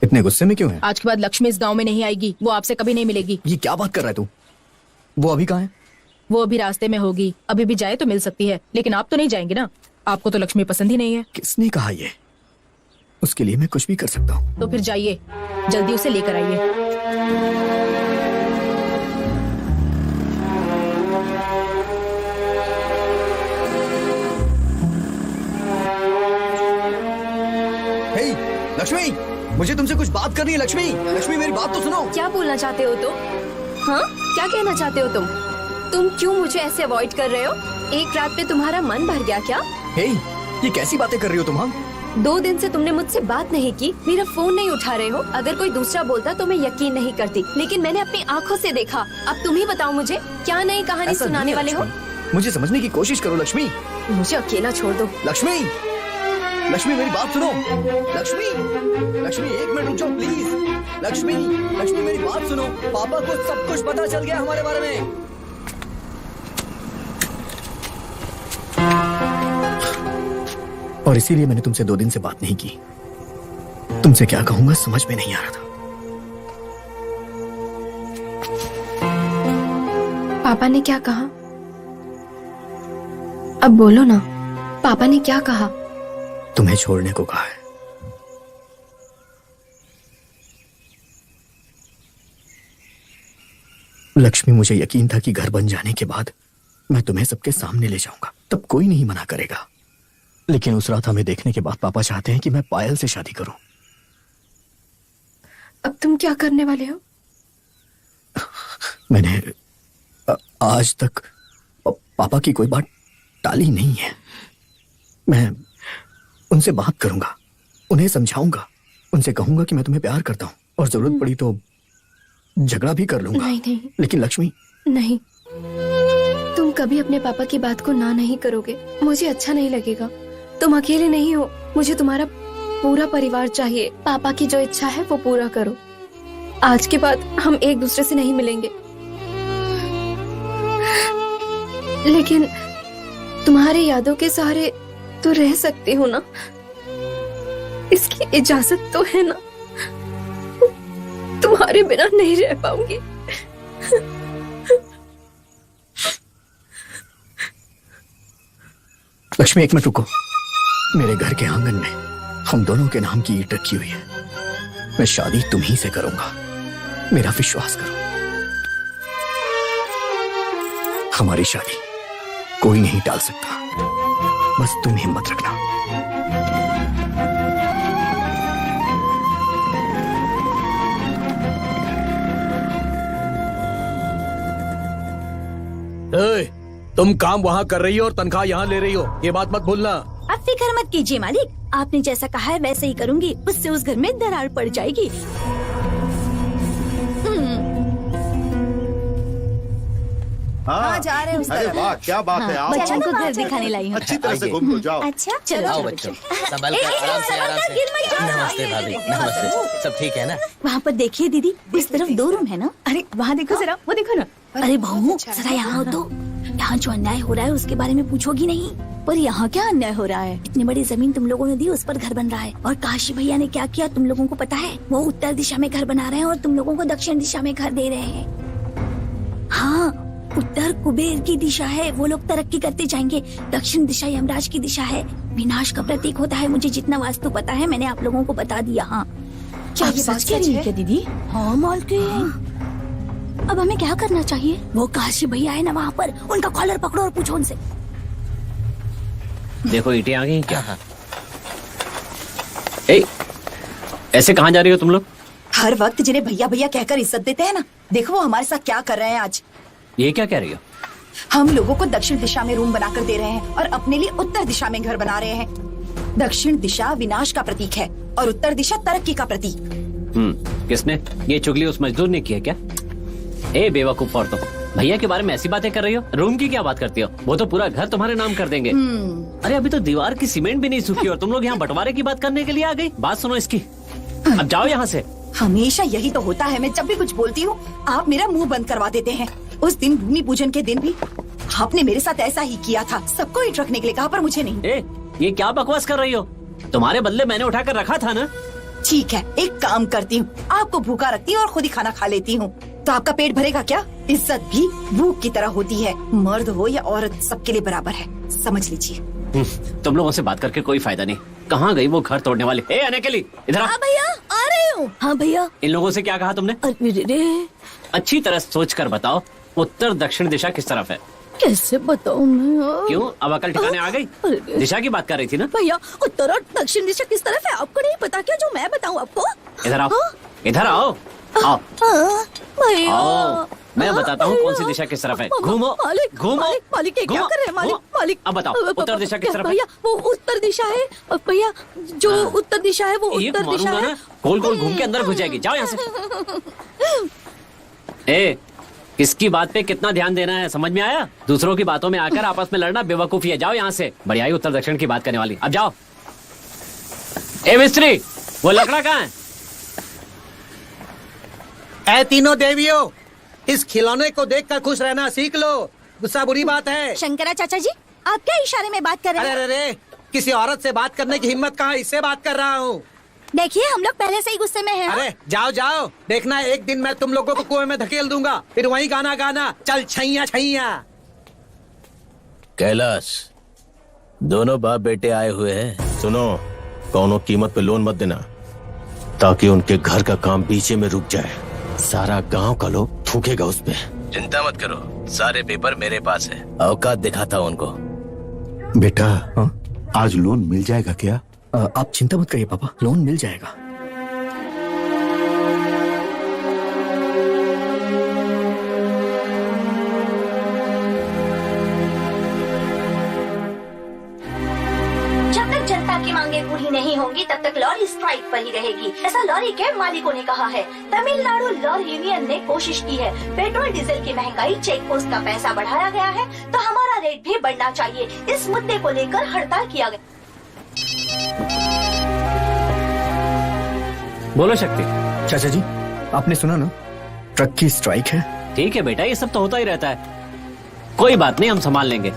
इतने गुस्से में क्यों है? आज के बाद लक्ष्मी इस गांव में नहीं आएगी। वो आपसे कभी नहीं मिलेगी। ये क्या बात कर रहा है तू? वो अभी कहाँ है? वो अभी रास्ते में होगी। अभी भी जाए तो मिल सकती है, लेकिन आप तो नहीं जाएंगे ना। आपको तो लक्ष्मी पसंद ही नहीं है। किसने कहा ये? उसके लिए मैं कुछ भी कर सकता हूँ। तो फिर जाइए, जल्दी उसे लेकर आइए। लक्ष्मी, मुझे तुमसे कुछ बात करनी है। लक्ष्मी, लक्ष्मी मेरी बात तो सुनो। क्या बोलना चाहते हो तुम? हाँ, क्या कहना चाहते हो तुम? तुम क्यों मुझे ऐसे अवॉइड कर रहे हो? एक रात में तुम्हारा मन भर गया क्या? हे, ये कैसी बातें कर रही हो तुम? हम 2 दिन से तुमने मुझसे बात नहीं की, मेरा फोन नहीं उठा रहे हो। अगर कोई दूसरा बोलता तो मैं यकीन नहीं करती, लेकिन मैंने अपनी आंखों से देखा। अब तुम ही बताओ मुझे, क्या नई कहानी सुनाने वाले हो? मुझे समझने की कोशिश करो लक्ष्मी। मुझे अकेला छोड़ दो। लक्ष्मी, लक्ष्मी मेरी बात सुनो। लक्ष्मी, लक्ष्मी 1 मिनट रुक जाओ प्लीज। लक्ष्मी, लक्ष्मी मेरी बात सुनो। पापा को सब कुछ पता चल गया हमारे बारे में। और इसीलिए मैंने तुमसे 2 दिन से बात नहीं की। तुमसे क्या कहूंगा समझ में नहीं आ रहा था। पापा ने क्या कहा? अब बोलो ना, पापा ने क्या कहा? तुम्हें छोड़ने को कहा है। लक्ष्मी, मुझे यकीन था कि घर बन जाने के बाद मैं तुम्हें सबके सामने ले जाऊंगा, तब कोई नहीं मना करेगा। लेकिन उस रात हमें देखने के बाद पापा चाहते हैं कि मैं पायल से शादी करूं। अब तुम क्या करने वाले हो? मैंने आज तक पापा की कोई बात टाली नहीं है। मैं उनसे बात करूंगा, उन्हें समझाऊंगा, उनसे कहूंगा कि मैं तुम्हें प्यार करता हूँ और जरूरत पड़ी तो झगड़ा भी कर लूंगा। नहीं नहीं लेकिन लक्ष्मी, नहीं, तुम कभी अपने पापा की बात को ना नहीं करोगे, मुझे अच्छा नहीं लगेगा। तुम अकेले नहीं हो, मुझे तुम्हारा पूरा परिवार चाहिए। पापा की जो इच्छा है वो पूरा करो। आज के बाद हम एक दूसरे से नहीं मिलेंगे, लेकिन तुम्हारी यादों के सहारे तो रह सकती हूँ ना? इसकी इजाजत तो है ना? तुम्हारे बिना नहीं रह पाऊंगी। लक्ष्मी, एक मिनट रुको। मेरे घर के आंगन में हम दोनों के नाम की ईंट रखी हुई है। मैं शादी तुम्ही से करूंगा, मेरा विश्वास करो। हमारी शादी कोई नहीं टाल सकता, बस तुम हिम्मत रखना। तुम काम वहाँ कर रही हो और तनख्वाह यहाँ ले रही हो, ये बात मत भूलना। आप फिक्र मत कीजिए मालिक, आपने जैसा कहा है वैसे ही करूंगी। उससे उस घर में दरार पड़ जाएगी। हाँ जा रहे हैं उस अरे तरफ। वाह, क्या बात है। आओ, बच्चों को आओ। घर दिखाने लाई हूँ। अच्छी तरह से घूम लो, जाओ। अच्छा चलो आओ चलो, बच्चों, चलो। संभल कर, आराम से, आराम से। नमस्ते भाभी, नमस्ते। सब ठीक है ना? वहाँ पर देखिए दीदी, उस तरफ 2 रूम है ना? अरे वहाँ देखो जरा, वो देखो ना। अरे बहू जरा यहाँ आओ तो। यहाँ जो अन्याय हो रहा है उसके बारे में पूछोगी नहीं, पर यहाँ क्या अन्याय हो रहा है? इतनी बड़ी जमीन तुम लोगों ने दी, उस पर घर बन रहा है। और काशी भैया ने क्या किया तुम लोगों को पता है? वो उत्तर दिशा में घर बना रहे हैं और तुम लोगों को दक्षिण दिशा में घर दे रहे हैं। हाँ, उत्तर कुबेर की दिशा है, वो लोग तरक्की करते जाएंगे। दक्षिण दिशा यमराज की दिशा है, विनाश का प्रतीक होता है। मुझे जितना वास्तु पता है मैंने आप लोगों को बता दिया। हाँ, क्या ये बात कह रही है क्या दीदी? हाँ मालकिन, अब हमें क्या करना चाहिए? वो काशी भैया है ना वहाँ पर, उनका कॉलर पकड़ो और पूछो उनसे। देखो ईंटें आ गई क्या? ए, ऐसे कहाँ जा रही हो तुम लोग? हर वक्त जिन्हें भैया भैया कहकर इज्जत देते हैं ना, देखो वो हमारे साथ क्या कर रहे हैं आज। ये क्या कह रही हो? हम लोगों को दक्षिण दिशा में रूम बनाकर दे रहे हैं और अपने लिए उत्तर दिशा में घर बना रहे हैं। दक्षिण दिशा विनाश का प्रतीक है और उत्तर दिशा तरक्की का प्रतीक। किसने? ये चुगली उस मजदूर ने की है क्या? ए बेवकूफ औरतों, भैया के बारे में ऐसी बातें कर रही हो? रूम की क्या बात करती हो? वो तो पूरा घर तुम्हारे नाम कर देंगे। अरे अभी तो दीवार की सीमेंट भी नहीं सूखी और तुम लोग यहाँ बंटवारे की बात करने के लिए आ गई। बात सुनो इसकी, अब जाओ यहाँ से। हमेशा यही तो होता है, मैं जब भी कुछ बोलती हूँ आप मेरा मुंह बंद करवा देते हैं। उस दिन भूमि पूजन के दिन भी आपने मेरे साथ ऐसा ही किया था। सबको ईंट रखने के लिए कहा पर मुझे नहीं। ये क्या बकवास कर रही हो? तुम्हारे बदले मैंने उठा कर रखा था ना। ठीक है, एक काम करती हूँ, आपको भूखा रखती हूँ और खुद ही खाना खा लेती हूँ, तो आपका पेट भरेगा क्या? इज्जत भी भूख की तरह होती है, मर्द हो या औरत सबके लिए बराबर है, समझ लीजिए। तुम लोगों से बात करके कोई फायदा नहीं। कहाँ गई वो घर तोड़ने वाली? ए अनेकली, इधर आ। हाँ भैया आ रहे हो। हाँ भैया। इन लोगों से क्या कहा तुमने? अच्छी तरह सोच कर बताओ, उत्तर दक्षिण दिशा किस तरफ है? कैसे बताऊँ मैं? क्यों, अब अकल ठिकाने आ गई? दिशा की बात कर रही थी ना? भैया उत्तर और दक्षिण दिशा किस तरफ है आपको नहीं पता क्या, जो मैं बताऊँ आपको? इधर आओ, इधर आओ, आओ, आओ। मैं बताता हूँ कौन सी दिशा किस तरफ है। घूमो, घूमो, मालिक क्या कर रहे हैं मालिक? मालिक अब बताओ उत्तर दिशा किस तरफ है? भैया वो उत्तर दिशा है भैया, जो उत्तर दिशा है वो उत्तर दिशा है। गोल गोल घूम के अंदर घुस जाएगी। जाओ यहाँ से। ए, किसकी बात पे कितना ध्यान देना है, समझ में आया? दूसरों की बातों में आकर आपस में लड़ना बेवकूफी है। जाओ यहाँ से। बढ़िया ही उत्तर दक्षिण की बात करने वाली। अब जाओ। ए मिस्त्री, वो लकड़ा कहाँ है? ऐ तीनों देवियों, इस खिलौने को देखकर खुश रहना सीख लो। गुस्सा बुरी बात है। शंकरा चाचा जी, आप क्या इशारे में बात कर रहे हैं? अरे अरे, किसी औरत से बात करने की हिम्मत कहाँ, इससे बात कर रहा हूँ। देखिए हम लोग पहले से ही गुस्से में हैं। अरे जाओ जाओ, देखना एक दिन मैं तुम लोगों को कुएं में धकेल दूंगा, फिर वहीं गाना गाना। चल छैया छैया। कैलाश, दोनों बाप बेटे आए हुए हैं। सुनो, कौनो कीमत पे लोन मत देना, ताकि उनके घर का काम बीचे में रुक जाए। सारा गांव का लोग थूकेगा उस पे। चिंता मत करो, सारे पेपर मेरे पास है, औकात दिखाता हूँ उनको। बेटा, आज लोन मिल जाएगा क्या? आप चिंता मत करिए पापा, लोन मिल जाएगा। जब तक जनता की मांगे पूरी नहीं होंगी तब तक लॉ स्ट्राइक पर ही रहेगी, ऐसा लॉरी के मालिकों ने कहा है। तमिलनाडु लॉरी यूनियन ने कोशिश की है। पेट्रोल डीजल की महंगाई, चेक पोस्ट का पैसा बढ़ाया गया है, तो हमारा रेट भी बढ़ना चाहिए। इस मुद्दे को लेकर हड़ताल किया गया। बोलो शक्ति। चाचा जी, आपने सुना ना, ट्रक की स्ट्राइक है। ठीक है बेटा, ये सब तो होता ही रहता है, कोई बात नहीं, हम संभाल लेंगे,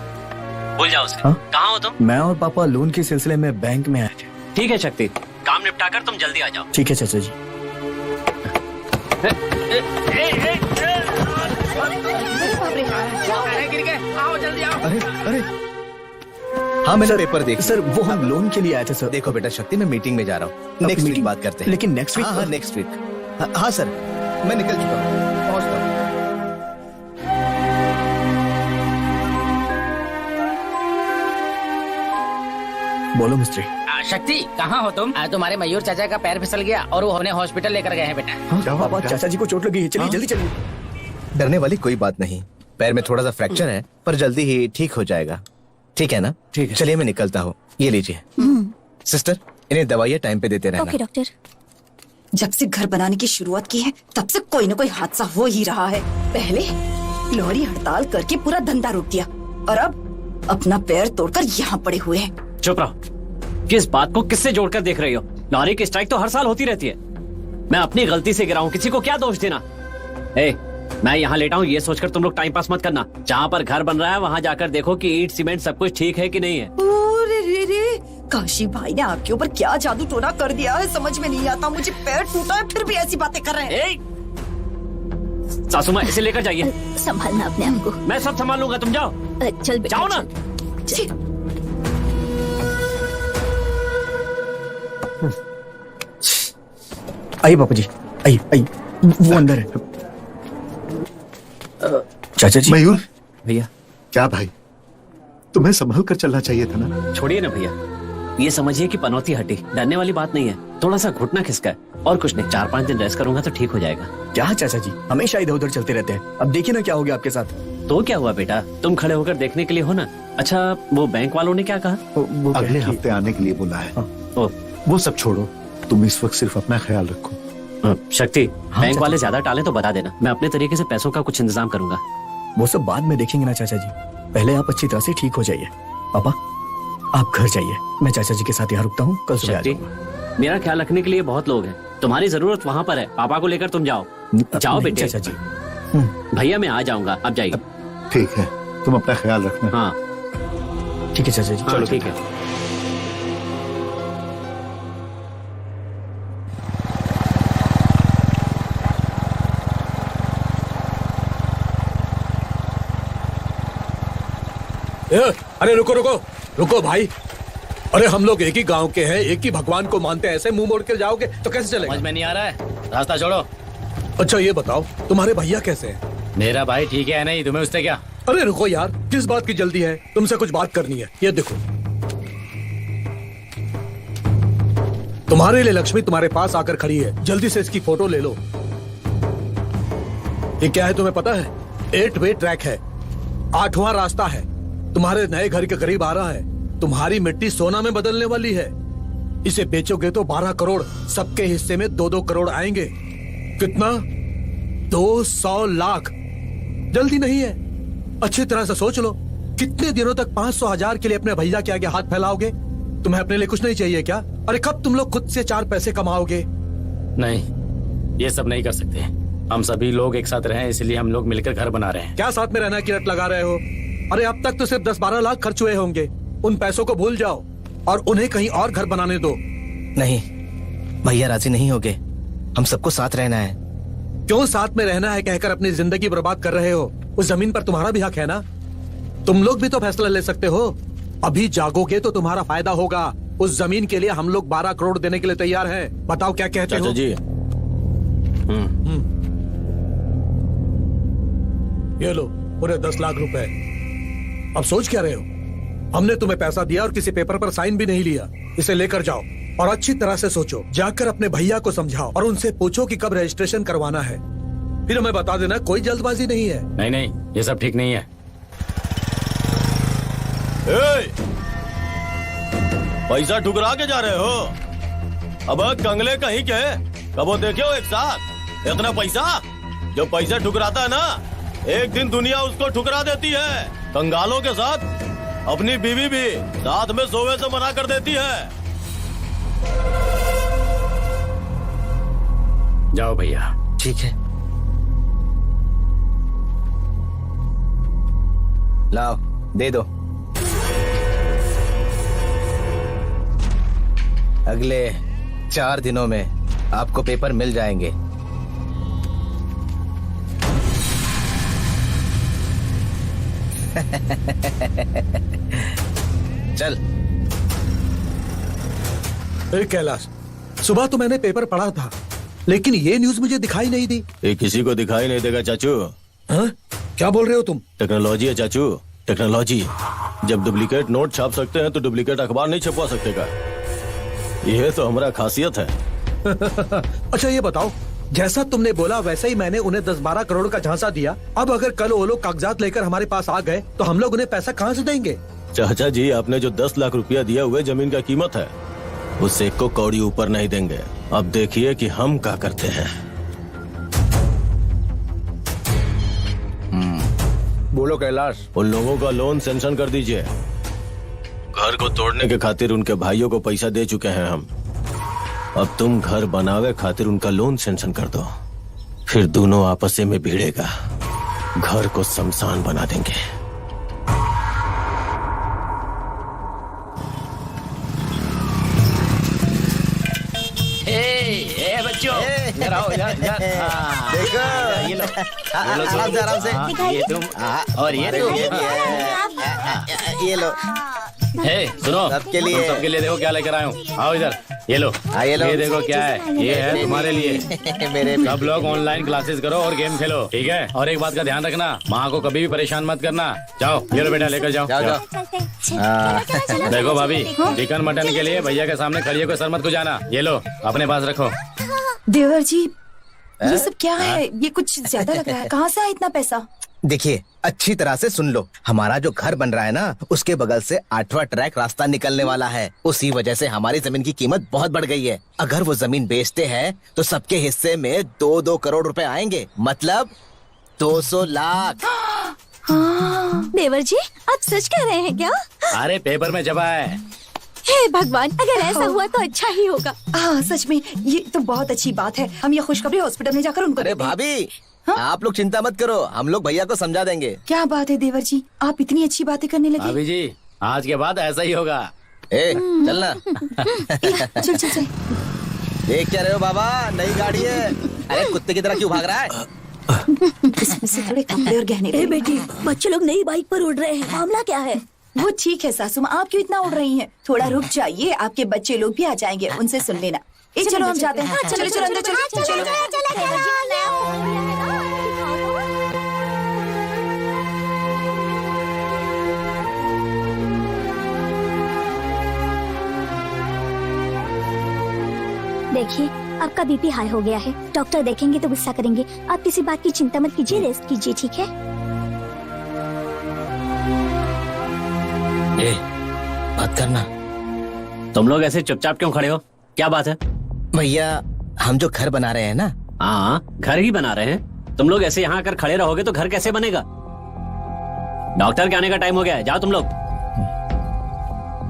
भूल जाओ उसे। कहाँ हो तुम? मैं और पापा लोन के सिलसिले में बैंक में आए थे। ठीक है शक्ति, काम निपटा कर तुम जल्दी आ जाओ। ठीक है चाचा जी। अरे अरे, हाँ मैंने पेपर देख। सर वो हम लोन के लिए आए थे सर। देखो बेटा शक्ति, मैं मीटिंग में जा रहा हूँ, नेक्स्ट वीक बात करते हैं। लेकिन नेक्स्ट वीक? हाँ नेक्स्ट वीक। हाँ सर, मैं निकल चुका हूँ, पहुँचता हूँ। बोलो मिस्त्री। शक्ति, कहाँ हो तुम? तुम्हारे मयूर चाचा का पैर फिसल गया और वो उन्हें हॉस्पिटल लेकर गए हैं बेटा। हाँ, पापा चाचा जी को चोट लगी है, चलिए जल्दी चलिए। डरने वाली कोई बात नहीं, पैर में थोड़ा सा फ्रैक्चर है, पर जल्दी ही ठीक हो जाएगा। ठीक है ना? ठीक है। चलिए मैं निकलता हूँ, ये लीजिए। सिस्टर, इन्हें दवाइयाँ टाइम पे देते रहना। Okay doctor. जब से घर बनाने की शुरुआत की है तब से कोई न कोई हादसा हो ही रहा है। पहले लॉरी हड़ताल करके पूरा धंधा रोक दिया और अब अपना पैर तोड़कर यहाँ पड़े हुए हैं। चुप रहो, किस बात को किससे जोड़कर देख रही हो? लॉरी की स्ट्राइक तो हर साल होती रहती है, मैं अपनी गलती से गिरा हूँ, किसी को क्या दोष देना? मैं यहाँ लेटा हूँ ये सोचकर तुम लोग टाइम पास मत करना। जहाँ पर घर बन रहा है वहाँ जाकर देखो कि ईंट सीमेंट सब कुछ ठीक है कि नहीं है। रे, काशी भाई ने आपके ऊपर क्या जादू टोना कर दिया है, समझ में नहीं आता। मुझे पैर टूटा है फिर भी ऐसी बातें कर रहे हैं। सासू माँ, इसे लेकर जाइए। संभालना अपने आप को। मैं सब संभाल लूंगा, तुम जाओ। चल बेटा, जाओ ना। आइए पापा जी, आइए आइए, वो अंदर है। चाचा जी। मयूर भैया। क्या भाई, तुम्हें संभल कर चलना चाहिए था ना। छोड़िए ना भैया, ये समझिए कि पनौती हटी, डरने वाली बात नहीं है, थोड़ा सा घुटना खिसका है और कुछ नहीं, 4-5 दिन रेस्ट करूंगा तो ठीक हो जाएगा। क्या चाचा जी, हमेशा इधर उधर चलते रहते हैं, अब देखिए ना क्या हो गया आपके साथ। तो क्या हुआ बेटा, तुम खड़े होकर देखने के लिए हो ना। अच्छा, वो बैंक वालों ने क्या कहा? अगले हफ्ते आने के लिए बोला है। वो सब छोड़ो, तुम इस वक्त सिर्फ अपना ख्याल रखो। शक्ति, बैंक वाले ज्यादा टालें तो बता देना, मैं अपने तरीके से पैसों का कुछ इंतजाम करूंगा। वो सब बाद में देखेंगे ना चाचा जी, पहले आप अच्छी तरह से ठीक हो जाइए। पापा आप घर जाइए, मैं चाचा जी के साथ यहाँ रुकता हूँ, कल सुबह आ जाऊंगा। मेरा ख्याल रखने के लिए बहुत लोग हैं, तुम्हारी जरूरत वहाँ पर है, पापा को लेकर तुम जाओ। जाओ बेटे। चाचा जी। भैया मैं आ जाऊंगा, अब जाइए। ठीक है, तुम अपना ख्याल रखना। हाँ ठीक है चाचा जी। चलो ठीक है। अरे रुको रुको रुको भाई, अरे हम लोग एक ही गांव के हैं, एक ही भगवान को मानते हैं, ऐसे मुंह मोड़ कर जाओगे तो कैसे चलेगा? समझ में नहीं आ रहा है, रास्ता छोड़ो। अच्छा ये बताओ, तुम्हारे भैया कैसे हैं? मेरा भाई ठीक है नहीं, तुम्हें उससे क्या? अरे रुको यार, किस बात की जल्दी है? तुमसे कुछ बात करनी है। ये देखो, तुम्हारे लिए लक्ष्मी तुम्हारे पास आकर खड़ी है, जल्दी से इसकी फोटो ले लो। ये क्या है तुम्हें पता है? 8 वे ट्रैक है, 8वां रास्ता है, तुम्हारे नए घर के करीब आ रहा है। तुम्हारी मिट्टी सोना में बदलने वाली है, इसे बेचोगे तो 12 करोड़, सबके हिस्से में 2-2 करोड़ आएंगे। कितना? 200 लाख। जल्दी नहीं है, अच्छी तरह से सोच लो। कितने दिनों तक 500,000 के लिए अपने भैया के आगे हाथ फैलाओगे? तुम्हें अपने लिए कुछ नहीं चाहिए क्या? अरे कब तुम लोग खुद से 4 पैसे कमाओगे? नहीं, ये सब नहीं कर सकते, हम सभी लोग एक साथ रहे, इसलिए हम लोग मिलकर घर बना रहे हैं। क्या साथ में रहना की रट लगा रहे हो? अरे अब तक तो सिर्फ 10-12 लाख खर्च हुए होंगे, उन पैसों को भूल जाओ और उन्हें कहीं और घर बनाने दो। नहीं, भैया राजी नहीं होगे, हम सबको साथ रहना है। क्यों साथ में रहना है कहकर अपनी जिंदगी बर्बाद कर रहे हो? उस जमीन पर तुम्हारा भी हक है ना, तुम लोग भी तो फैसला ले सकते हो। अभी जागोगे तो तुम्हारा फायदा होगा। उस जमीन के लिए हम लोग 12 करोड़ देने के लिए तैयार हैं। बताओ क्या कहते हो? चाचा जी। ये लो पूरे 10 लाख रुपए। अब सोच क्या रहे हो? हमने तुम्हें पैसा दिया और किसी पेपर पर साइन भी नहीं लिया। इसे लेकर जाओ और अच्छी तरह से सोचो, जाकर अपने भैया को समझाओ और उनसे पूछो कि कब रजिस्ट्रेशन करवाना है। फिर हमें बता देना, कोई जल्दबाजी नहीं है। नहीं नहीं, ये सब ठीक नहीं है। पैसा ठुकरा के जा रहे हो? अब कंगले कहीं के कब वो देखे हो एक साथ इतना पैसा। जो पैसा ठुकराता है ना, एक दिन दुनिया उसको ठुकरा देती है। कंगालों के साथ अपनी बीवी भी साथ में सोवे से मना कर देती है। जाओ भैया। ठीक है, लाओ दे दो। अगले 4 दिनों में आपको पेपर मिल जाएंगे। चल। कैलाश, सुबह तो मैंने पेपर पढ़ा था, लेकिन ये न्यूज मुझे दिखाई नहीं दी। ये किसी को दिखाई नहीं देगा चाचू। हाँ? क्या बोल रहे हो तुम? टेक्नोलॉजी है चाचू, टेक्नोलॉजी। जब डुप्लीकेट नोट छाप सकते हैं तो डुप्लीकेट अखबार नहीं छपवा सकते का। यह तो हमारा खासियत है। अच्छा ये बताओ, जैसा तुमने बोला वैसे ही मैंने उन्हें 10-12 करोड़ का झांसा दिया। अब अगर कल वो लोग कागजात लेकर हमारे पास आ गए तो हम लोग उन्हें पैसा कहाँ से देंगे? चाचा जी, आपने जो 10 लाख रुपया दिया हुए जमीन का कीमत है, उससे एक को कौड़ी ऊपर नहीं देंगे। अब देखिए कि हम क्या करते हैं। बोलो कैलाश। उन लोगों का लोन सैंक्शन कर दीजिए। घर को तोड़ने के खातिर उनके भाइयों को पैसा दे चुके हैं हम। अब तुम घर बनावे खातिर उनका लोन सैंक्शन कर दो, फिर दोनों आपस में भिड़ेगा, घर को शमशान बना देंगे। बच्चों, इधर आओ, इधर। देखो, ये लो, आराम से। ये तुम और ये तुम। ये लो। सुनो, सबके लिए। सबके लिए देखो क्या लेकर आया हूँ। आओ इधर, ये लो। ये देखो क्या है, ये है तुम्हारे लिए। मेरे सब लोग ऑनलाइन क्लासेस करो और गेम खेलो, ठीक है? और एक बात का ध्यान रखना, माँ को कभी भी परेशान मत करना। जाओ, ये लो बेटा, लेकर जाओ। देखो भाभी, चिकन मटन के लिए भैया के सामने खड़ी होकर सर मत को जाना। ये लो, अपने पास रखो। देवर जी, ये सब क्या है? ये कुछ ज्यादा लग रहा है। कहाँ से आया इतना पैसा? देखिए, अच्छी तरह से सुन लो। हमारा जो घर बन रहा है ना, उसके बगल से 8वां ट्रैक रास्ता निकलने वाला है। उसी वजह से हमारी जमीन की कीमत बहुत बढ़ गई है। अगर वो जमीन बेचते हैं तो सबके हिस्से में 2-2 करोड़ रुपए आएंगे, मतलब 200 लाख। देवर जी, आप सच कह रहे हैं क्या? अरे पेपर में जबा है। हे भगवान, अगर ऐसा हुआ तो अच्छा ही होगा। हाँ सच में, ये तो बहुत अच्छी बात है। हम ये खुशखबरी हॉस्पिटल में जाकर उनको अरे देते हैं। भाभी, आप लोग चिंता मत करो, हम लोग भैया को समझा देंगे। क्या बात है देवर जी, आप इतनी अच्छी बातें करने लगे। भाभी जी, आज के बाद ऐसा ही होगा। चलना। चल चल चल। देख क्या रहे हो बाबा, नई गाड़ी है। अरे कुत्ते की तरह क्यों भाग रहा है? इसमें से थोड़े कपड़े और गहने। ए बेटी, बच्चे लोग नई बाइक पर उड़ रहे हैं, मामला क्या है? वो ठीक है सासू माँ, आप क्यों इतना उड़ रही हैं? थोड़ा रुक जाइए, आपके बच्चे लोग भी आ जाएंगे, उनसे सुन लेना। चलो हम जाते हैं। चलो चलो अंदर चलो चलो। देखिए, आपका बीपी हाई हो गया है। डॉक्टर देखेंगे तो गुस्सा करेंगे। आप किसी बात की चिंता मत कीजिए, रेस्ट कीजिए, ठीक है? बात करना। तुम लोग ऐसे चुपचाप क्यों खड़े हो? क्या बात है? भैया, हम जो घर बना रहे हैं ना। हाँ, घर ही बना रहे हैं। तुम लोग ऐसे यहाँ आकर खड़े रहोगे तो घर कैसे बनेगा? डॉक्टर के आने का टाइम हो गया है, जाओ तुम लोग।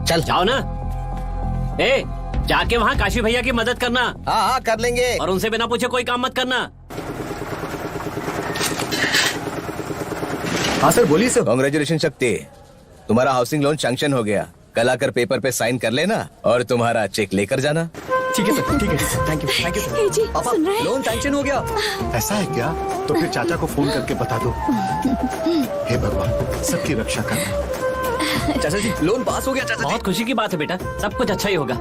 चल जाओ ना। ए, जाके वहाँ काशी भैया की मदद करना। हाँ हाँ कर लेंगे। और उनसे बिना पूछे कोई काम मत करना। हाँ सर, बोलिए सर। कांग्रेचुलेशन शक्ति, तुम्हारा हाउसिंग लोन सैंक्शन हो गया। कल आकर पेपर पे साइन कर लेना और तुम्हारा चेक लेकर जाना। ठीक है सर, ठीक है। थैंक यू ए जी, पापा, सुन रहे हैं? लोन सैंक्शन हो गया। ऐसा है क्या? तो फिर चाचा को फोन करके बता दो। हे भगवान, सबकी रक्षा करना। चाचा जी, लोन पास हो गया। चाचा बहुत खुशी की बात है बेटा, सब कुछ अच्छा ही होगा।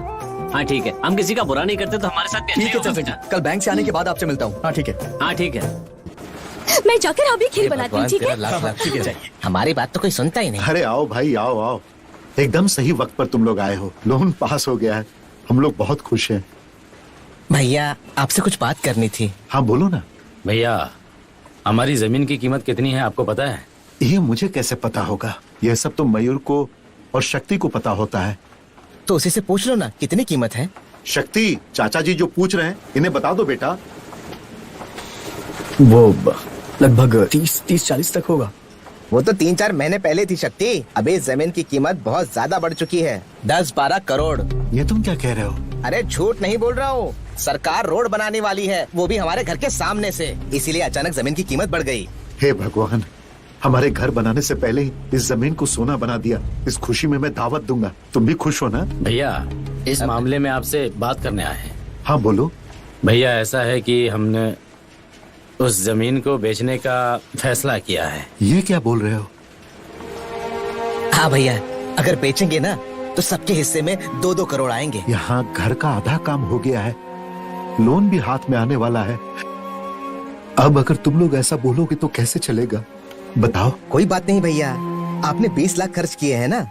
हाँ ठीक है, हम किसी का बुरा नहीं करते तो हमारे साथ भी अच्छा ठीक ही है होगा चाचा बेटा। जी, कल बैंक से आने के बाद आपसे मिलता हूँ। हाँ ठीक है। हाँ ठीक है। मैं जाकर अभी खीर बनाती हूँ, ठीक है? लाख लाख ठीक है। हमारी बात तो कोई सुनता ही नहीं। अरे आओ भाई, आओ आओ, एकदम सही वक्त पर तुम लोग आए हो। लोन पास हो गया है, हम लोग बहुत खुश हैं। भैया, आपसे कुछ बात करनी थी। हाँ बोलो ना। भैया, हमारी जमीन की कीमत कितनी है आपको पता है? ये मुझे कैसे पता होगा? यह सब तो मयूर को और शक्ति को पता होता है। तो उसी से पूछ लो ना, कितनी कीमत है? शक्ति, चाचा जी जो पूछ रहे हैं इन्हें बता दो बेटा। वो लगभग 30-40 तक होगा। वो तो 3-4 महीने पहले थी शक्ति। अभी इस जमीन की कीमत बहुत ज्यादा बढ़ चुकी है, 10-12 करोड़। ये तुम क्या कह रहे हो? अरे झूठ नहीं बोल रहा हूँ, सरकार रोड बनाने वाली है, वो भी हमारे घर के सामने से, इसीलिए अचानक जमीन की कीमत बढ़ गई। हे भगवान, हमारे घर बनाने से पहले ही इस जमीन को सोना बना दिया। इस खुशी में मैं दावत दूंगा, तुम भी खुश हो ना? भैया इस मामले में आपसे बात करने आए हैं। हाँ बोलो। भैया ऐसा है कि हमने उस जमीन को बेचने का फैसला किया है। ये क्या बोल रहे हो? हाँ भैया, अगर बेचेंगे ना तो सबके हिस्से में 2-2 करोड़ आएंगे। यहाँ घर का आधा काम हो गया है, लोन भी हाथ में आने वाला है। अब अगर तुम लोग ऐसा बोलोगे तो कैसे चलेगा बताओ? कोई बात नहीं भैया, आपने 20 लाख खर्च किए हैं ना,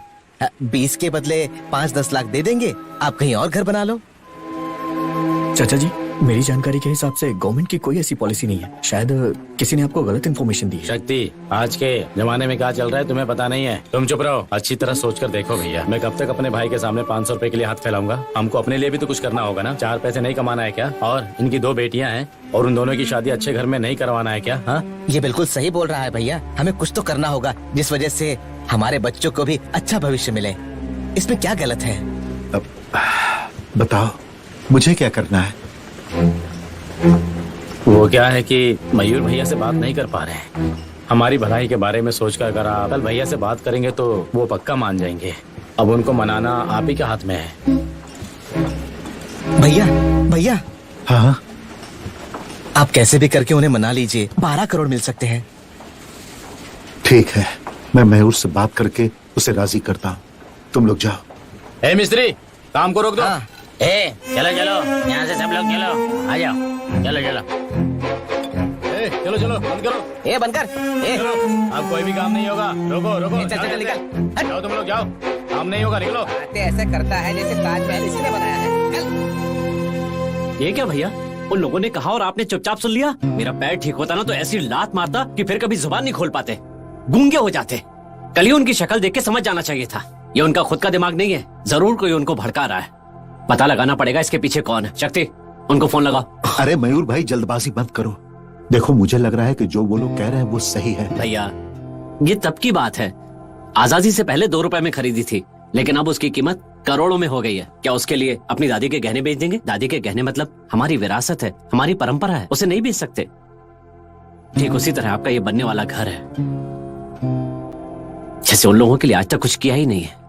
20 के बदले 5-10 लाख दे देंगे, आप कहीं और घर बना लो। चाचा जी, मेरी जानकारी के हिसाब से गवर्नमेंट की कोई ऐसी पॉलिसी नहीं है, शायद किसी ने आपको गलत इन्फॉर्मेशन दी है। शक्ति, आज के जमाने में क्या चल रहा है तुम्हें पता नहीं है। तुम चुप रहो, अच्छी तरह सोच कर देखो भैया। मैं कब तक अपने भाई के सामने 500 रुपए के लिए हाथ फैलाऊंगा? हमको अपने लिए भी तो कुछ करना होगा ना। 4 पैसे नहीं कमाना है क्या? और इनकी 2 बेटियां हैं और उन दोनों की शादी अच्छे घर में नहीं करवाना है क्या? हाँ, ये बिल्कुल सही बोल रहा है भैया, हमें कुछ तो करना होगा जिस वजह से हमारे बच्चों को भी अच्छा भविष्य मिले। इसमें क्या गलत है? अब बताओ मुझे क्या करना है? वो क्या है कि मयूर भैया से बात नहीं कर पा रहे हैं। हमारी भलाई के बारे में सोचकर अगर आप कल भैया से बात करेंगे तो वो पक्का मान जाएंगे। अब उनको मनाना आप ही के हाथ में है। भैया हाँ, आप कैसे भी करके उन्हें मना लीजिए, 12 करोड़ मिल सकते हैं। ठीक है, मैं मयूर से बात करके उसे राजी करता हूँ, तुम लोग जाओ। ए मिस्त्री, काम को रोक दो। चलो चलो, यहाँ से सब लोग चलो, आ जाओ, चलो चलो। चलो चलो, बंद करो। बंद कर। चलो, अब कोई भी काम नहीं होगा। रोको रोको, चल निकल। जाओ तुम लोग, जाओ, काम नहीं होगा, निकलो। ऐसे करता है जैसे ताजमहल इसी ने बनाया है। ये क्या भैया, उन लोगों ने कहा और आपने चुपचाप सुन लिया? मेरा पैर ठीक होता ना तो ऐसी लात मारता कि फिर कभी जुबान नहीं खोल पाते, गूंगे हो जाते। कल ही उनकी शक्ल देख के समझ जाना चाहिए था। ये उनका खुद का दिमाग नहीं है, जरूर कोई उनको भड़का रहा है। पता लगाना पड़ेगा इसके पीछे कौन है। शक्ति, उनको फोन लगाओ। अरे मयूर भाई, जल्दबाजी मत करो। देखो, मुझे लग रहा है कि जो वो लोग कह रहे हैं वो सही है। भैया ये तब की बात है, आजादी से पहले 2 रुपए में खरीदी थी, लेकिन अब उसकी कीमत करोड़ों में हो गई है। क्या उसके लिए अपनी दादी के गहने बेच देंगे? दादी के गहने मतलब हमारी विरासत है, हमारी परंपरा है, उसे नहीं बेच सकते। ठीक उसी तरह आपका ये बनने वाला घर है, जैसे उन लोगों के लिए आज तक कुछ किया ही नहीं है।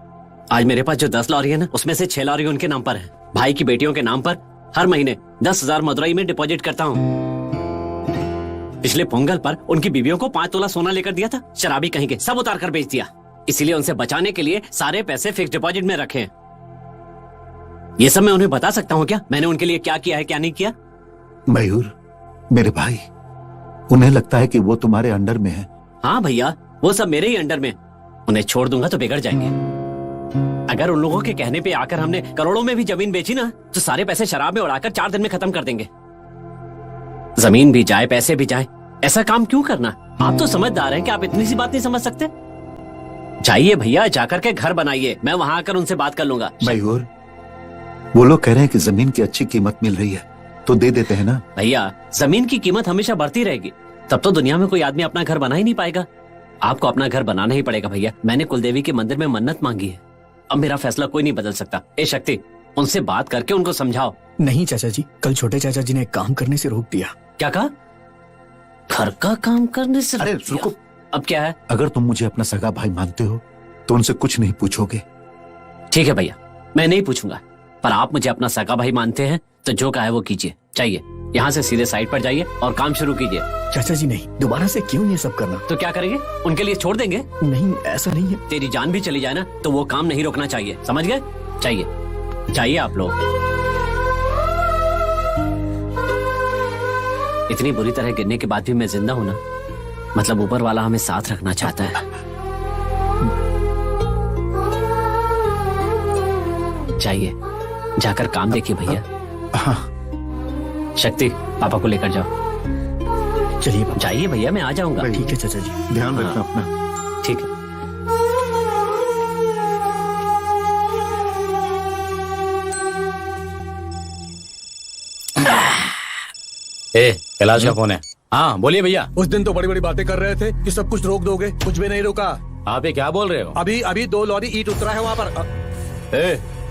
आज मेरे पास जो 10 लॉरी है ना, उसमें से 6 लॉरी उनके नाम पर है। भाई की बेटियों के नाम पर हर महीने 10,000 मदुरई में डिपॉजिट करता हूँ। पिछले पोंगल पर उनकी बीवियों को 5 तोला सोना लेकर दिया था, शराबी कहीं के सब उतार कर बेच दिया। इसीलिए उनसे बचाने के लिए सारे पैसे फिक्स डिपॉजिट में रखे हैं। ये सब मैं उन्हें बता सकता हूँ क्या, मैंने उनके लिए क्या किया है क्या नहीं किया? मयूर मेरे भाई, उन्हें लगता है कि वो तुम्हारे अंडर में है। हाँ भैया, वो सब मेरे ही अंडर में। उन्हें छोड़ दूंगा तो बिगड़ जाएंगे। अगर उन लोगों के कहने पे आकर हमने करोड़ों में भी जमीन बेची ना, तो सारे पैसे शराब में उड़ाकर 4 दिन में खत्म कर देंगे। जमीन भी जाए, पैसे भी जाए, ऐसा काम क्यों करना? आप तो समझदार हैं कि आप इतनी सी बात नहीं समझ सकते? जाइए भैया, जाकर के घर बनाइए, मैं वहां आकर उनसे बात कर लूंगा। मयूर, वो लोग कह रहे हैं कि जमीन की अच्छी कीमत मिल रही है, तो दे देते हैं ना। भैया जमीन की कीमत हमेशा बढ़ती रहेगी, तब तो दुनिया में कोई आदमी अपना घर बना ही नहीं पाएगा। आपको अपना घर बनाना ही पड़ेगा भैया। मैंने कुलदेवी के मंदिर में मन्नत मांगी है, अब मेरा फैसला कोई नहीं बदल सकता। ए शक्ति, उनसे बात करके उनको समझाओ। नहीं चाचा जी, कल छोटे चाचा जी ने काम करने से रोक दिया। क्या कहा? घर का काम करने से? अरे रुको, अब क्या है? अगर तुम मुझे अपना सगा भाई मानते हो तो उनसे कुछ नहीं पूछोगे? ठीक है भैया, मैं नहीं पूछूंगा, पर आप मुझे अपना सगा भाई मानते हैं तो जो कहा है वो कीजिए। चाहिए यहाँ से सीधे साइड पर जाइए और काम शुरू कीजिए। चाचा जी नहीं, दोबारा से क्यों ये सब करना? तो क्या करेंगे? उनके लिए छोड़ देंगे? नहीं, ऐसा नहीं है। तेरी जान भी चली जाए ना तो वो काम नहीं रोकना चाहिए, समझ गए? चाहिए चाहिए आप लोग। इतनी बुरी तरह गिरने के बाद भी मैं जिंदा हूं ना, मतलब ऊपर वाला हमें साथ रखना चाहता है। चाहिए, जाकर काम देखिए भैया। हाँ। शक्ति, पापा को लेकर जाओ। चलिए जाइए भैया, मैं आ जाऊंगा। ठीक है चाचा जी, ध्यान रखना अपना। ठीक है। कैलाश का फोन है। हाँ बोलिए भैया। उस दिन तो बड़ी बड़ी बातें कर रहे थे कि सब कुछ रोक दोगे, कुछ भी नहीं रोका। आप ये क्या बोल रहे हो? अभी 2 लॉरी ईंट उतरा है वहाँ पर।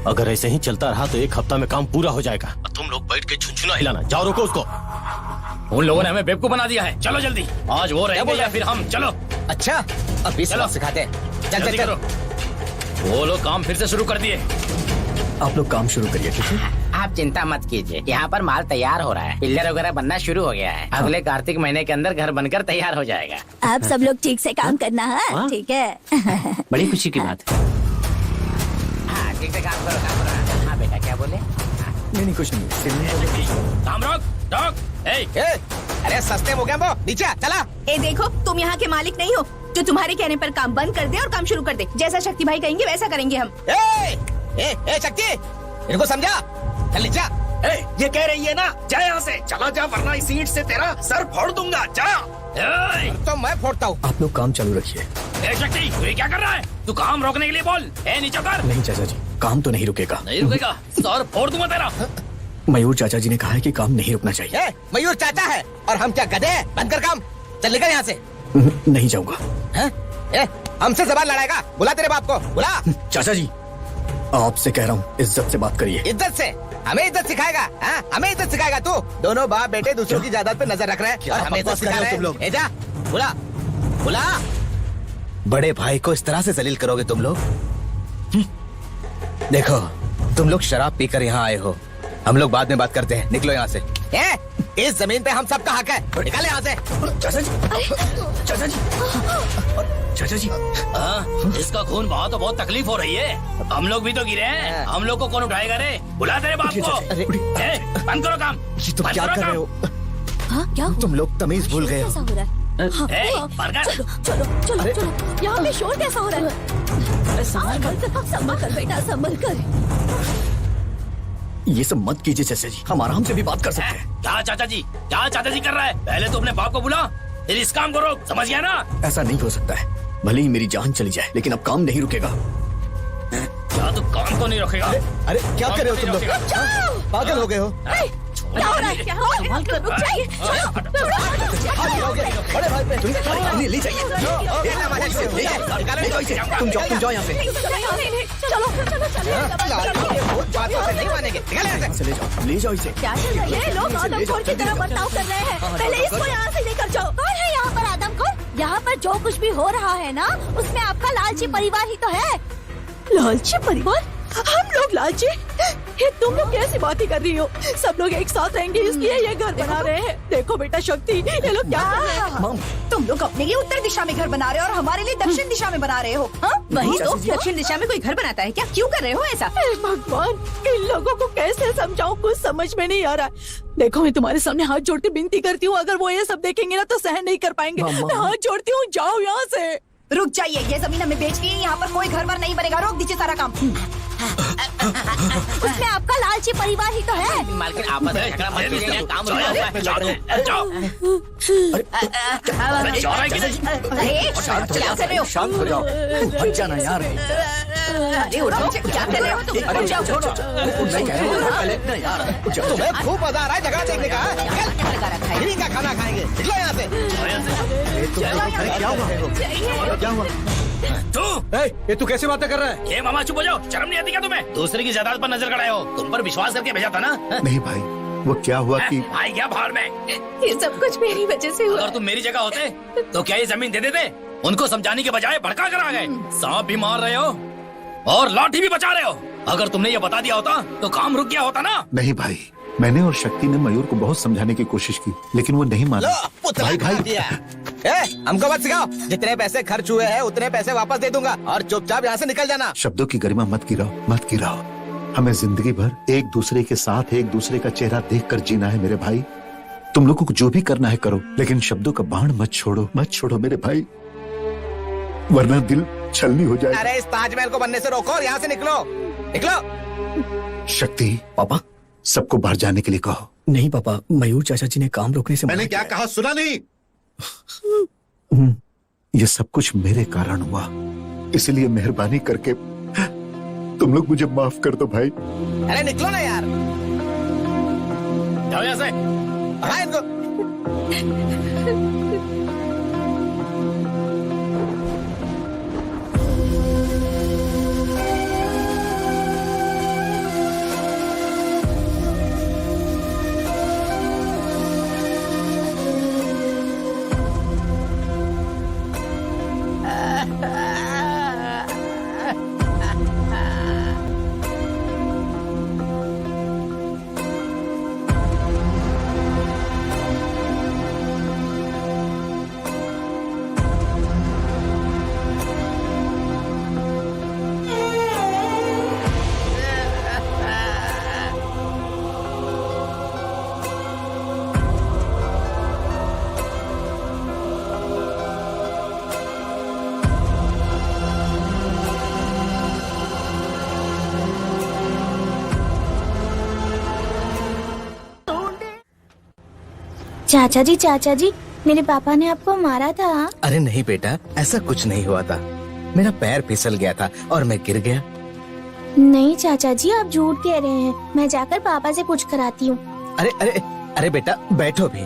अगर ऐसे ही चलता रहा तो 1 हफ्ता में काम पूरा हो जाएगा। तुम लोग बैठ के झुनझुना हिलाना। जाओ रोको उसको। उन लोगों ने हमें बेवकूफ बना दिया है। चलो जल्दी, आज वो रहेंगे या फिर हम। चलो। अच्छा अब चलो सिखाते हैं। चल जल्दी करो। वो लोग काम फिर से शुरू कर दिए। आप लोग काम शुरू करिए, ठीक है? आप चिंता मत कीजिए, यहाँ पर माल तैयार हो रहा है, पिल्लर वगैरह बनना शुरू हो गया है। अगले कार्तिक महीने के अंदर घर बनकर तैयार हो जाएगा। आप सब लोग ठीक से काम करना है, ठीक है? बड़ी खुशी की बात। हाँ ठीक से काम करो। हाँ बेटा क्या बोले? नहीं कुछ नहीं। काम रोक। अरे सस्ते हो गए वो, नीचे चला। ए देखो, तुम यहाँ के मालिक नहीं हो जो तुम्हारे कहने पर काम बंद कर दे और काम शुरू कर दे। जैसा शक्ति भाई कहेंगे वैसा करेंगे हम। ए शक्ति, इनको समझा? चल नीचे। ये कह रही है ना, जा यहाँ से, चला जा वरना इस ईंट से तेरा सर फोड़ दूंगा। जा। तो मैं फोड़ता हूँ। आप लोग काम चालू रखिए। शक्ति तू ये क्या कर रहा है? तू काम रोकने के लिए बोल। नीचे उतर। नहीं चाचा जी, काम तो नहीं रुकेगा। नहीं रुकेगा, सर फोड़ दूंगा तेरा। मयूर चाचा जी ने कहा है कि काम नहीं रुकना चाहिए। मयूर चाचा है और हम क्या गधे हैं? बंद कर काम, चल निकल यहाँ से। नहीं जाऊंगा। हमसे जबान लड़ाएगा? बुला तेरे बाप को, बुला। चाचा जी आपसे कह रहा हूँ, इज्जत से बात करिए। इज्जत से? हमें इज्जत सिखाएगा? हमें इज्जत सिखाएगा तू? दोनों बाप बेटे दूसरों की जायदाद पे नजर रख रहे हैं और हमें इज्जत सिखा रहे हैं। जा बुला बुला। बड़े भाई को इस तरह से जलील करोगे तुम लोग? देखो तुम लोग शराब पीकर यहाँ आए हो, हम लोग बाद में बात करते हैं। निकलो यहाँ से। इस जमीन पे हम सबका हक है, निकल यहाँ से। चाचा जी, चाचा जी, चाचा जी। इसका खून बहा तो बहुत तकलीफ हो रही है। हम लोग भी तो गिरे हैं, हम लोग को कौन उठाएगा रे? बुला तेरे बाप को। बंद करो काम। ये तुम क्या कर रहे हो? क्या तुम लोग तमीज भूल गए हो। कैसा हो रहा है? चलो, यहाँ पे शोर कैसा हो रहा है? संभल कर बेटा, संभल कर। ये सब मत कीजिए चाचा जी, हम आराम से भी बात कर सकते हैं। क्या चाचा जी कर रहा है? पहले तो अपने बाप को बुला, फिर इस काम को रोक। समझ गया ना? ऐसा नहीं हो सकता है, भले ही मेरी जान चली जाए लेकिन अब काम नहीं रुकेगा। क्या तू काम तो नहीं रखेगा? अरे क्या कर रहे हो तुम लोग? पागल हो गए हो? क्या हो रहा है? रुक जाइए। बड़े भाई पे ले जाइए, तुम जाओ यहाँ से। चलो ले जाओ इसे। क्या चल रहा है? लोग आदमखोर की तरह बर्ताव कर रहे हैं। पहले इसको यहाँ से लेकर जाओ। कौन है यहाँ पर आदमखोर? यहाँ पर जो कुछ भी हो रहा है ना, उसमें आपका लालची परिवार ही तो है। लालची परिवार? हम लोग लालची? ये तुम लोग कैसी बातें कर रही हो? सब लोग एक साथ रहेंगे इसलिए ये घर बना रहे हैं। देखो बेटा शक्ति, ये लोग क्या कर रहे हैं? तुम लोग अपने लिए उत्तर दिशा में घर बना रहे हो और हमारे लिए दक्षिण दिशा में बना रहे हो। वही तो, दक्षिण दिशा में कोई घर बनाता है क्या? क्यों कर रहे हो ऐसा? भगवान, इन लोगों को कैसे समझाऊं, कुछ समझ में नहीं आ रहा। देखो मैं तुम्हारे सामने हाथ जोड़ के विनती करती हूँ, अगर वो ये सब देखेंगे ना तो सहन नहीं कर पाएंगे। मैं हाथ जोड़ती हूँ, जाओ यहाँ से। रुक जाइए, ये जमीन हमें बेचनी है, यहाँ पर कोई घर वर नहीं बनेगा। रोक दीजिए सारा काम। उसमें आपका लालची परिवार ही तो है। मालकिन आपस में झगड़ा मत कीजिए, काम रुका हुआ है। क्या कर रहे हो? शांत हो जाओ, हट जाना यार। अरे उठाओ, क्या कर रहे हो तुम? अरे जाओ, छोड़ो। तुम्हें खूब मजा आ रहा है जगह देखने का? फ्री का खाना खाएंगे, निकलो यहाँ से। क्या हुआ? ये तू कैसे बातें कर रहा है? ये मामा चुप हो जाओ, शर्म नहीं आती क्या तुम्हें? दूसरे की जायदाद पर नजर गड़ाए हो, तुम पर विश्वास करके भेजा था ना? नहीं भाई, वो क्या हुआ कि भाई क्या भाड़ में? ये सब कुछ मेरी वजह से हुआ। अगर तुम मेरी जगह होते तो क्या ये जमीन दे देते? उनको समझाने के बजाय भड़का कर आ गए। सांप भी मार रहे हो और लाठी भी बचा रहे हो। अगर तुमने ये बता दिया होता तो काम रुक गया होता ना? नहीं भाई, मैंने और शक्ति ने मयूर को बहुत समझाने की कोशिश की लेकिन वो नहीं माना। भाई हमको मत सिखाओ, जितने पैसे खर्च हुए हैं उतने पैसे वापस दे दूंगा और चुपचाप यहाँ से निकल जाना। शब्दों की गरिमा मत गिराओ। हमें जिंदगी भर एक दूसरे के साथ एक दूसरे का चेहरा देखकर जीना है मेरे भाई। तुम लोगों को जो भी करना है करो, लेकिन शब्दों का बाण मत छोड़ो मेरे भाई, वरना दिल छलनी हो जाए। अरे इस ताजमहल को बनने से रोको और यहाँ से निकलो। शक्ति, पापा सबको बाहर जाने के लिए कहो। नहीं पापा, मयूर चाचा जी ने काम रोकने से मैंने क्या कहा सुना नहीं? ये सब कुछ मेरे कारण हुआ, इसलिए मेहरबानी करके तुम लोग मुझे माफ कर दो भाई। अरे निकलो ना यार, जाओ यहाँ से। इनको चाचा जी मेरे पापा ने आपको मारा था। अरे नहीं बेटा, ऐसा कुछ नहीं हुआ था। मेरा पैर फिसल गया था और मैं गिर गया। नहीं चाचा जी, आप झूठ कह रहे हैं। मैं जाकर पापा से पूछ कर आती हूँ। अरे अरे अरे बेटा बैठो भी।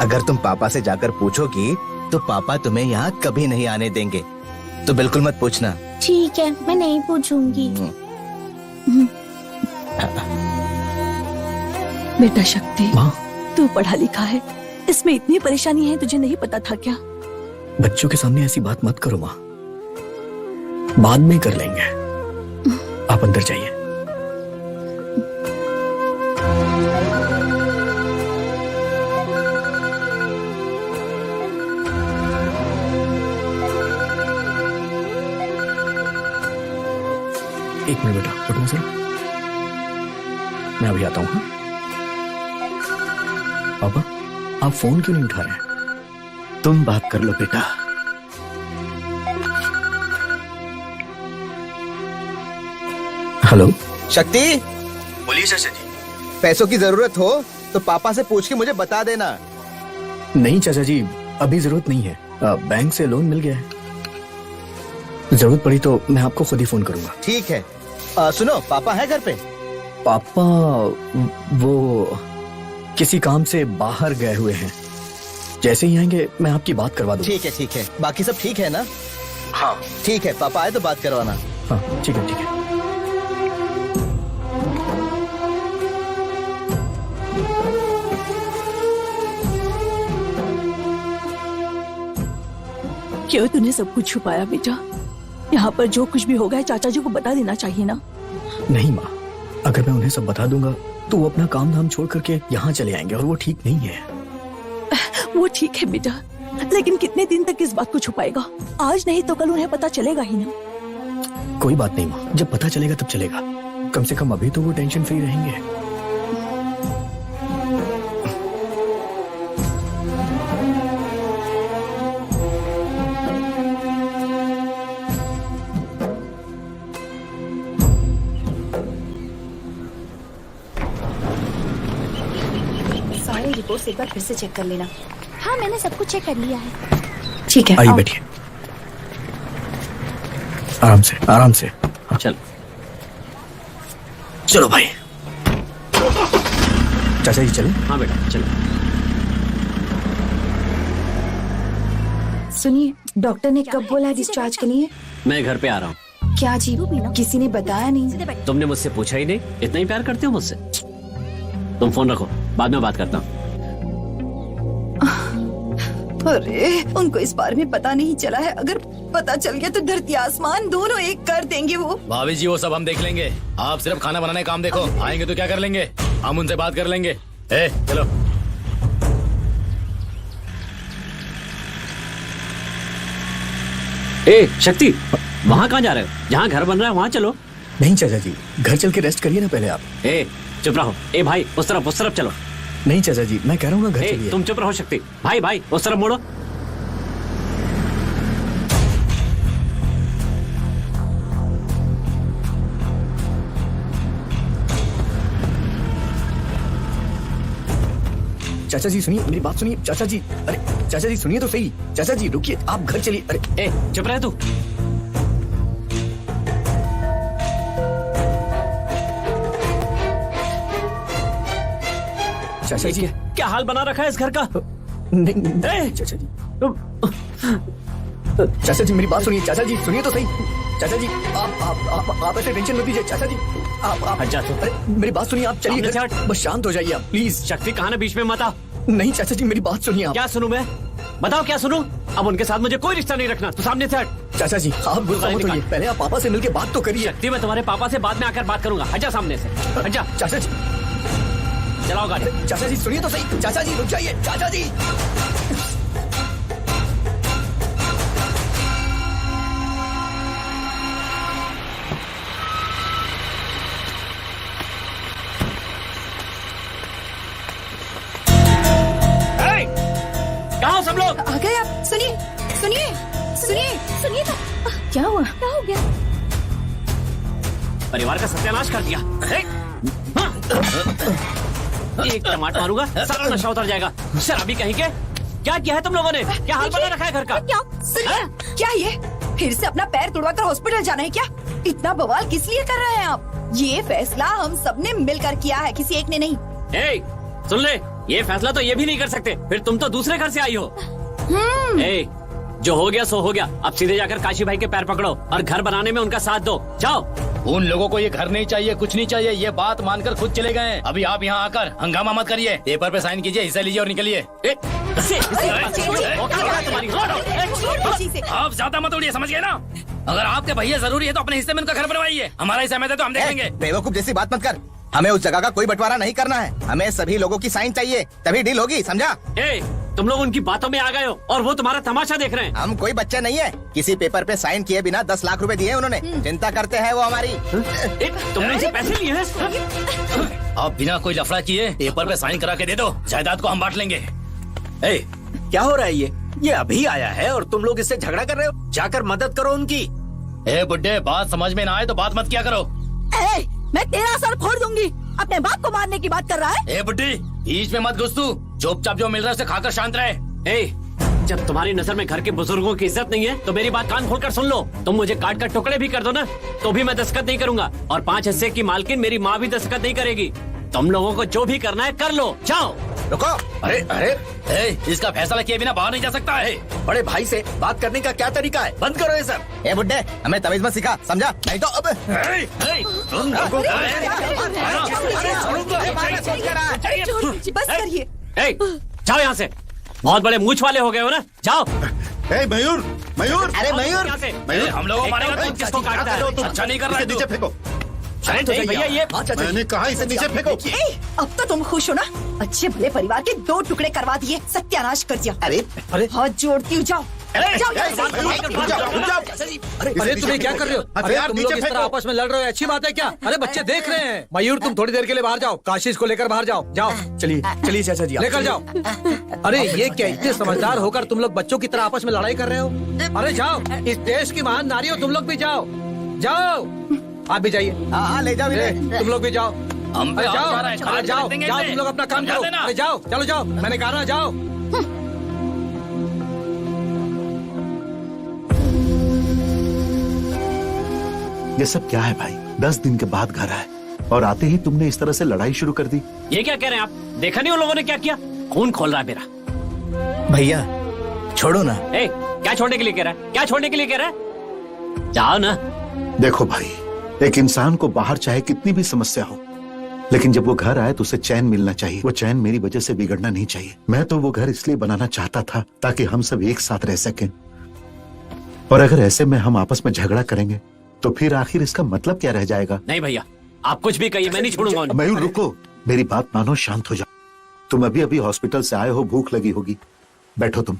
अगर तुम पापा से जाकर पूछोगी तो पापा तुम्हें यहाँ कभी नहीं आने देंगे, तो बिल्कुल मत पूछना। ठीक है, मैं नहीं पूछूंगी। बेटा शक्ति, तू पढ़ा लिखा है, इसमें इतनी परेशानी है, तुझे नहीं पता था क्या? बच्चों के सामने ऐसी बात मत करो माँ, बाद में कर लेंगे। आप अंदर जाइए। एक मिनट बेटा, उठना सर, मैं अभी आता हूँ। पापा, आप फोन क्यों नहीं उठा रहे हैं? तुम बात कर लो बेटा। हेलो शक्ति, बोलिए चाचा जी। पैसों की जरूरत हो तो पापा से पूछ के मुझे बता देना। नहीं चाचा जी, अभी जरूरत नहीं है। बैंक से लोन मिल गया है। जरूरत पड़ी तो मैं आपको खुद ही फोन करूंगा। ठीक है। सुनो, पापा है घर पे? पापा वो किसी काम से बाहर गए हुए हैं। जैसे ही आएंगे मैं आपकी बात करवा दूंगा। ठीक है ठीक है। बाकी सब ठीक है ना? हाँ ठीक है, पापा आए तो बात करवाना। हाँ ठीक है ठीक है। क्यों तूने सब कुछ छुपाया बेटा? यहाँ पर जो कुछ भी होगा है चाचा जी को बता देना चाहिए ना? नहीं माँ, अगर मैं उन्हें सब बता दूंगा तो वो अपना काम धाम छोड़ करके यहाँ चले आएंगे और वो ठीक नहीं है। वो ठीक है बेटा, लेकिन कितने दिन तक इस बात को छुपाएगा? आज नहीं तो कल उन्हें पता चलेगा ही ना। कोई बात नहीं माँ, जब पता चलेगा तब चलेगा। कम से कम अभी तो वो टेंशन फ्री रहेंगे। सारे रिपोर्ट्स एक बार फिर से चेक कर लेना। हाँ, मैंने सब कुछ चेक कर लिया है। ठीक है, आइए बैठिए। आराम से आराम से। चल चलो भाई। चाचा जी चलो। हाँ बेटा चलो। सुनिए, डॉक्टर ने कब बोला डिस्चार्ज के लिए? मैं घर पे आ रहा हूँ। क्या जी, किसी ने बताया नहीं? तुमने मुझसे पूछा ही नहीं? इतना ही प्यार करते हो मुझसे? तुम फोन रखो, बाद में बात करता हूँ। अरे उनको इस बारे में पता नहीं चला है। अगर पता चल गया तो धरती आसमान दोनों एक कर देंगे वो। भाभी जी वो सब हम देख लेंगे, आप सिर्फ खाना बनाने का काम देखो। आएंगे तो क्या कर लेंगे, हम उनसे बात कर लेंगे। चलो। शक्ति, वहाँ कहाँ जा रहे हो? जहाँ घर बन रहा है वहाँ चलो। नहीं चाचा जी, घर चल के रेस्ट करिए ना पहले आप। चुप रहो। भाई उस तरफ चलो। नहीं चाचा जी, मैं कह रहा हूँ ना घर चलिए। तुम चुप रहो शक्ति। भाई उस तरफ मोड़ो। चाचा जी सुनिए, मेरी बात सुनिए। चाचा जी, अरे चाचा जी सुनिए तो सही। चाचा जी रुकिए, आप घर चलिए। अरे चुप रहे तू। चाचा जी क्या हाल बना रखा है इस घर का। नहीं चाचा जी, चाचा जी मेरी बात सुनिए, चाचा जी सुनिए तो सही। चाचा जी आप ऐसे टेंशन मत लीजिए। चाचा जी आप अच्छा तो अरे मेरी बात सुनिए, आप चलिए सामने घर, बस शांत हो जाइए आप प्लीज। शक्ति कहाँ है, बीच में मत आ। नहीं चाचा जी मेरी बात सुनिए आप। क्या सुनूं मैं, बताओ क्या सुनूं। अब उनके साथ मुझे कोई रिश्ता नहीं रखना, तू सामने से हट। चाचा जी आप गुस्सा मत होइए, पहले आप पापा से मिलके बात तो करिए। शक्ति मैं तुम्हारे पापा से बाद में आकर बात करूंगा, हट जा सामने से, हट जा। चाचा जी चलाओ गाड़ी। चाचा जी सुनिए तो सही, चाचा जी रुक जाइए। चाचा जी कहाँ हो सब लोग? आ गए आप? सुनिए सुनिए सुनिए सुनिए तो क्या हुआ? क्या हो गया? परिवार का सत्यानाश कर दिया। एक टमाटर मारूंगा, सारा नशा उतर जाएगा। शराबी कहीं के, क्या किया है तुम लोगों ने? क्या हाल बना रखा है घर का? क्या सुनिए, क्या ये फिर से अपना पैर तुड़वाकर हॉस्पिटल जाना है क्या? इतना बवाल किस लिए कर रहे हैं आप? ये फैसला हम सबने मिलकर किया है, किसी एक ने नहीं। ए, सुन ले, ये फैसला तो ये भी नहीं कर सकते, फिर तुम तो दूसरे घर से आई हो। ए, जो हो गया सो हो गया, अब सीधे जाकर काशी भाई के पैर पकड़ो और घर बनाने में उनका साथ दो। जाओ। उन लोगों को ये घर नहीं चाहिए, कुछ नहीं चाहिए, ये बात मानकर खुद चले गए। अभी आप यहाँ आकर हंगामा मत करिए, पेपर पे साइन कीजिए, हिस्सा लीजिए और निकलिए। आप ज्यादा मत उड़िए, समझ गए ना? अगर आपके भैया जरूरी है तो अपने हिस्से में उनका घर बनवाइए, हमारा हिस्सा में तो हम देखेंगे। बेवकूफ जैसी बात मत कर, हमें उस जगह का कोई बंटवारा नहीं करना है, हमें सभी लोगों की साइन चाहिए, तभी डील होगी, समझा? तुम लोग उनकी बातों में आ गए हो और वो तुम्हारा तमाशा देख रहे हैं। हम कोई बच्चे नहीं है, किसी पेपर पे साइन किए बिना 10 लाख रुपए दिए उन्होंने, चिंता करते हैं वो हमारी। तुमने इनसे पैसे लिए हैं? आप बिना कोई लफड़ा किए पेपर पे साइन करा के दे दो, जायदाद को हम बांट लेंगे। क्या हो रहा है ये अभी आया है और तुम लोग इससे झगड़ा कर रहे हो? जाकर मदद करो उनकी। बुड्ढे, बात समझ में ना आए तो बात मत किया करो। मैं तेरा सर फोड़ दूंगी, अपने बाप को मारने की बात कर रहा है? बुड्ढी, बीच में मत घुस तू, चुपचाप जो मिल रहा है उसे खाकर शांत रहे। जब तुम्हारी नजर में घर के बुजुर्गों की इज्जत नहीं है तो मेरी बात कान खोलकर सुन लो। तुम मुझे काट कर टुकड़े भी कर दो ना, तो भी मैं दस्तखत नहीं करूंगा, और 5 हिस्से की मालकिन मेरी माँ भी दस्तखत नहीं करेगी। तुम लोगों को जो भी करना है कर लो, जाओ। रुको, अरे इसका फैसला किए बिना बाहर नहीं जा सकता है। बड़े भाई से बात करने का क्या तरीका है? बंद करो ये सब। ए बुड्ढे, हमें तमीज मत सिखा, समझा? नहीं तो अब बस करिए। जाओ यहाँ से, बहुत बड़े मूछ वाले हो गए हो ना, जाओ। मयूर मयूर, अरे मयूर, यहाँ से। मयूर, हम लोगों को मारेगा तो किसको काटता है? अच्छा नहीं कर रहा है तू। नीचे फेंको। अरे तो भैया ये मैंने कहा इसे नीचे फेंको। अब तो तुम खुश हो ना? अच्छे भले परिवार के 2 टुकड़े करवा दिए, सत्यानाश कर दिया। अरे हाथ जोड़ती हूँ, जाओ जाओ यहाँ से। अरे तुम्हें क्या कर रहे हो? अरे तुम लोग इस तरह आपस में लड़ रहे हो, अच्छी बात है क्या? अरे बच्चे देख रहे हैं। मयूर तुम थोड़ी देर के लिए बाहर जाओ, काशिश को लेकर बाहर जाओ, जाओ चलिए चलिए चाचा जी, लेकर जाओ। अरे ये क्या, इतने समझदार होकर तुम लोग बच्चों की तरह आपस में लड़ाई कर रहे हो? अरे जाओ, इस देश की महान नारी हो तुम लोग भी, जाओ जाओ। आप भी जाइए। हाँ ले जाओ, तुम लोग भी जाओ। हम अरे पे जाओ, हाथ उठा रहा है, अरे जाओ देंगे जाओ, इसे। तुम लोग अपना काम समझा करो। देना। अरे जाओ, चलो जाओ, मैंने कहा ना जाओ। ये सब क्या है भाई? 10 दिन के बाद घर आए और आते ही तुमने इस तरह से लड़ाई शुरू कर दी। ये क्या कह रहे हैं आप? देखा नहीं उन लोगों ने क्या किया? खून खोल रहा है मेरा। भैया छोड़ो ना। क्या छोड़ने के लिए कह रहा है? क्या छोड़ने के लिए कह रहा है? जाओ ना। देखो भाई, एक इंसान को बाहर चाहे कितनी भी समस्या हो, लेकिन जब वो घर आए तो उसे चैन मिलना चाहिए। वो चैन मेरी वजह से बिगड़ना नहीं चाहिए। मैं तो वो घर इसलिए बनाना चाहता था ताकि हम सब एक साथ रह सकें, और अगर ऐसे में हम आपस में झगड़ा करेंगे तो फिर आखिर इसका मतलब क्या रह जाएगा? नहीं भैया, आप कुछ भी कहिए, मैं नहीं छोड़ूंगा उन्हें। मयूर रुको, मेरी बात मानो, शांत हो जाओ। तुम अभी अभी हॉस्पिटल से आए हो, भूख लगी होगी, बैठो तुम।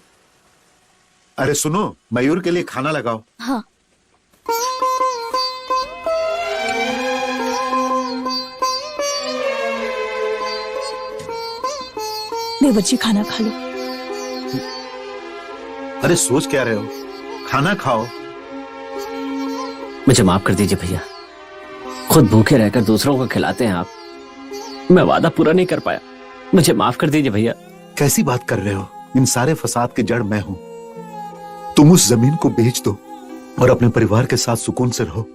अरे सुनो, मयूर के लिए खाना लगाओ। हाँ। ले बच्ची, खाना खा लो। अरे सोच क्या रहे हो, खाना खाओ। मुझे माफ कर दीजिए भैया, खुद भूखे रहकर दूसरों को खिलाते हैं आप, मैं वादा पूरा नहीं कर पाया, मुझे माफ कर दीजिए भैया। कैसी बात कर रहे हो? इन सारे फसाद के जड़ मैं हूं। तुम उस जमीन को बेच दो और अपने परिवार के साथ सुकून से रहो।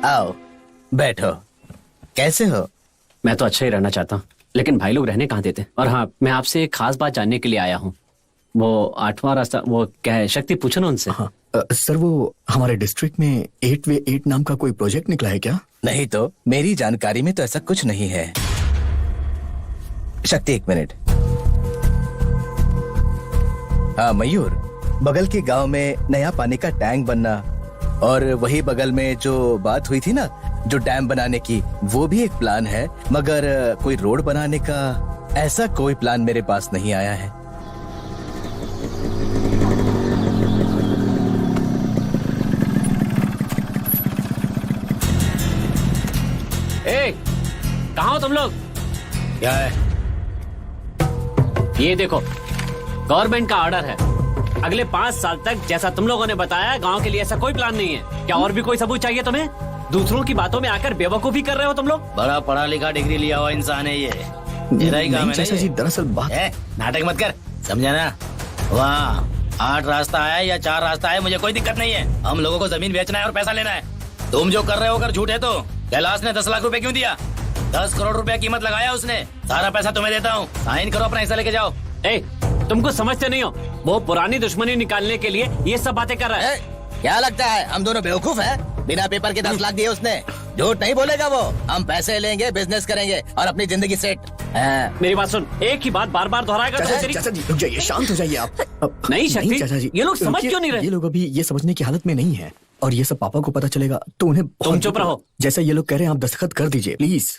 आओ बैठो। कैसे हो? मैं तो अच्छा ही रहना चाहता हूँ, लेकिन भाई लोग रहने कहाँ देते। और हाँ, मैं आपसे एक खास बात जानने के लिए आया हूँ। वो 8वां रास्ता वो क्या है, शक्ति पूछो ना उनसे। हाँ, सर वो हमारे डिस्ट्रिक्ट में 8वे 8 नाम का कोई प्रोजेक्ट निकला है क्या? नहीं तो मेरी जानकारी में तो ऐसा कुछ नहीं है। शक्ति एक मिनट। हाँ मयूर, बगल के गांव में नया पानी का टैंक बनना और वही बगल में जो बात हुई थी ना, जो डैम बनाने की, वो भी एक प्लान है, मगर कोई रोड बनाने का ऐसा कोई प्लान मेरे पास नहीं आया है। कहाँ हो तुम लोग? क्या है? ये देखो, गवर्नमेंट का ऑर्डर है। अगले 5 साल तक जैसा तुम लोगों ने बताया, गांव के लिए ऐसा कोई प्लान नहीं है। क्या और भी कोई सबूत चाहिए तुम्हें? दूसरों की बातों में आकर बेवकूफी कर रहे हो तुम लोग। बड़ा पढ़ा लिखा डिग्री लिया हुआ इंसान है ये। मेरा ही काम है चाचा जी, दरअसल बात नाटक मत कर, समझा ना? वहाँ 8 रास्ता है या 4 रास्ता है, मुझे कोई दिक्कत नहीं है। हम लोगों को जमीन बेचना है और पैसा लेना है। तुम जो कर रहे हो अगर झूठ है तो कैलाश ने 10 लाख रुपए क्यों दिया? 10 करोड़ रुपया कीमत लगाया उसने। सारा पैसा तुम्हें देता हूँ, साइन करो, अपना हिस्सा लेके जाओ। तुमको समझते नहीं हो, वो पुरानी दुश्मनी निकालने के लिए ये सब बातें कर रहा है। क्या लगता है हम दोनों बेवकूफ हैं? बिना पेपर के 10 लाख दिए उसने। झूठ नहीं बोलेगा वो। हम पैसे लेंगे, बिजनेस करेंगे और अपनी जिंदगी सेट। मेरी बात सुन, एक ही बात बार बार दोहराएगा तो तेरी... चाचा जी रुक जाइए, शांत हो जाइए आप। नहीं शक्ति, चाचा जी, ये लोग समझ क्यों नहीं रहे? ये लोग अभी ये समझने की हालत में नहीं है, और ये सब पापा को पता चलेगा तो उन्हें तुम चुप रहो। जैसा ये लोग कह रहे हैं आप दस्तखत कर दीजिए प्लीज।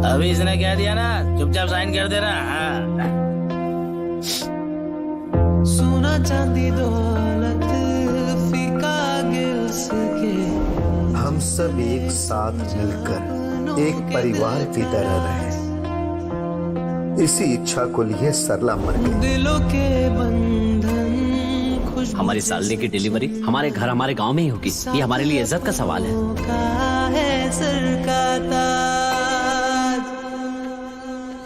अभी इसने कह दिया ना, चुपचाप साइन कर दे रहा। सोना चांदी दौलत फीका गिर सके, हम सब एक साथ मिलकर एक परिवार की तरह रहे, इसी इच्छा को लिए सरला मर गई। दिलों के बंधन खुश। हमारी सालनी की डिलीवरी हमारे घर, हमारे गांव में ही होगी। ये हमारे लिए इज्जत का सवाल है। सर का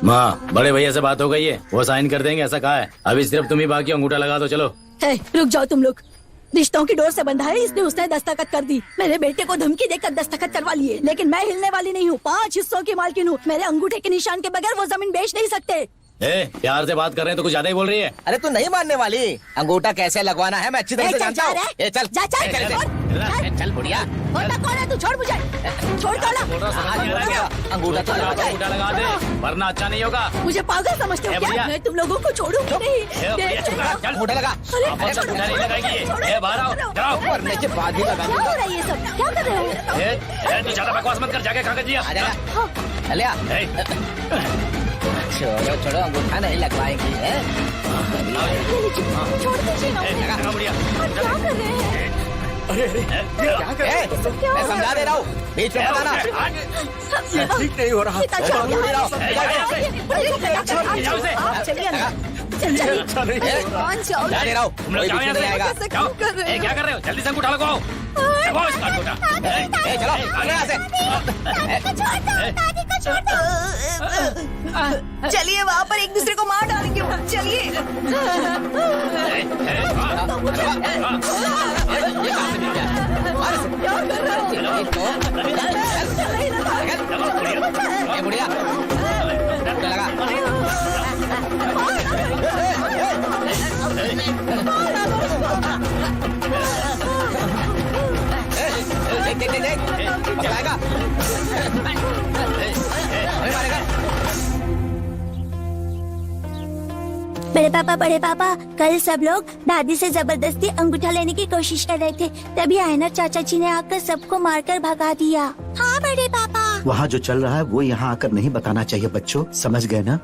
माँ, बड़े भैया से बात हो गई है, वो साइन कर देंगे ऐसा कहा है। अभी सिर्फ तुम ही बाकी, अंगूठा लगा दो। चलो रुक जाओ तुम लोग। रिश्तों की डोर से बंधा है, इसने उसने दस्तखत कर दी। मेरे बेटे को धमकी देकर दस्तखत करवा लिए, लेकिन मैं हिलने वाली नहीं हूँ। 5 हिस्सों की मालकिन हूँ। मेरे अंगूठे के निशान के बगैर वो जमीन बेच नहीं सकते। प्यार से बात कर रहे हैं तो कुछ ज्यादा ही बोल रही है। अरे तू नहीं मानने वाली। अंगूठा कैसे लगवाना है मैं अच्छी तरह से जानता हूँ। चल बुढ़िया, कौन है तू? छोड़ मुझे, छोड़ अंगूठा तो लगा दे, वरना अच्छा नहीं होगा। मुझे पागल समझते हो क्या? मैं तुम लोगों को छोड़ूंगी नहीं। अंगूठा लगा। मरने के बाद ही लगा। क्या हो रहा है ये सब? क्या कर रहे हो? तू ज्यादा बकवास मत कर, जाके कागज दिया। छोड़ो छोड़ो, अंगूठा नहीं लगवाएंगे। छोड़ दीजिए ना। क्या कर रहे हैं? अरे क्या कर रहे हैं? मैं समझा दे रहा हूँ, बीच में बताना। ये ठीक नहीं हो रहा। क्या कर रहे हो? जल्दी से अंगूठा लगाओ। चलिए वहाँ पर एक दूसरे को मार डालेंगे। चलिए बड़े पापा, कल सब लोग दादी से जबरदस्ती अंगूठा लेने की कोशिश कर रहे थे, तभी आयनर चाचा जी ने आकर सबको मारकर भगा दिया। हाँ बड़े पापा। वहाँ जो चल रहा है वो यहाँ आकर नहीं बताना चाहिए बच्चों, समझ गए ना?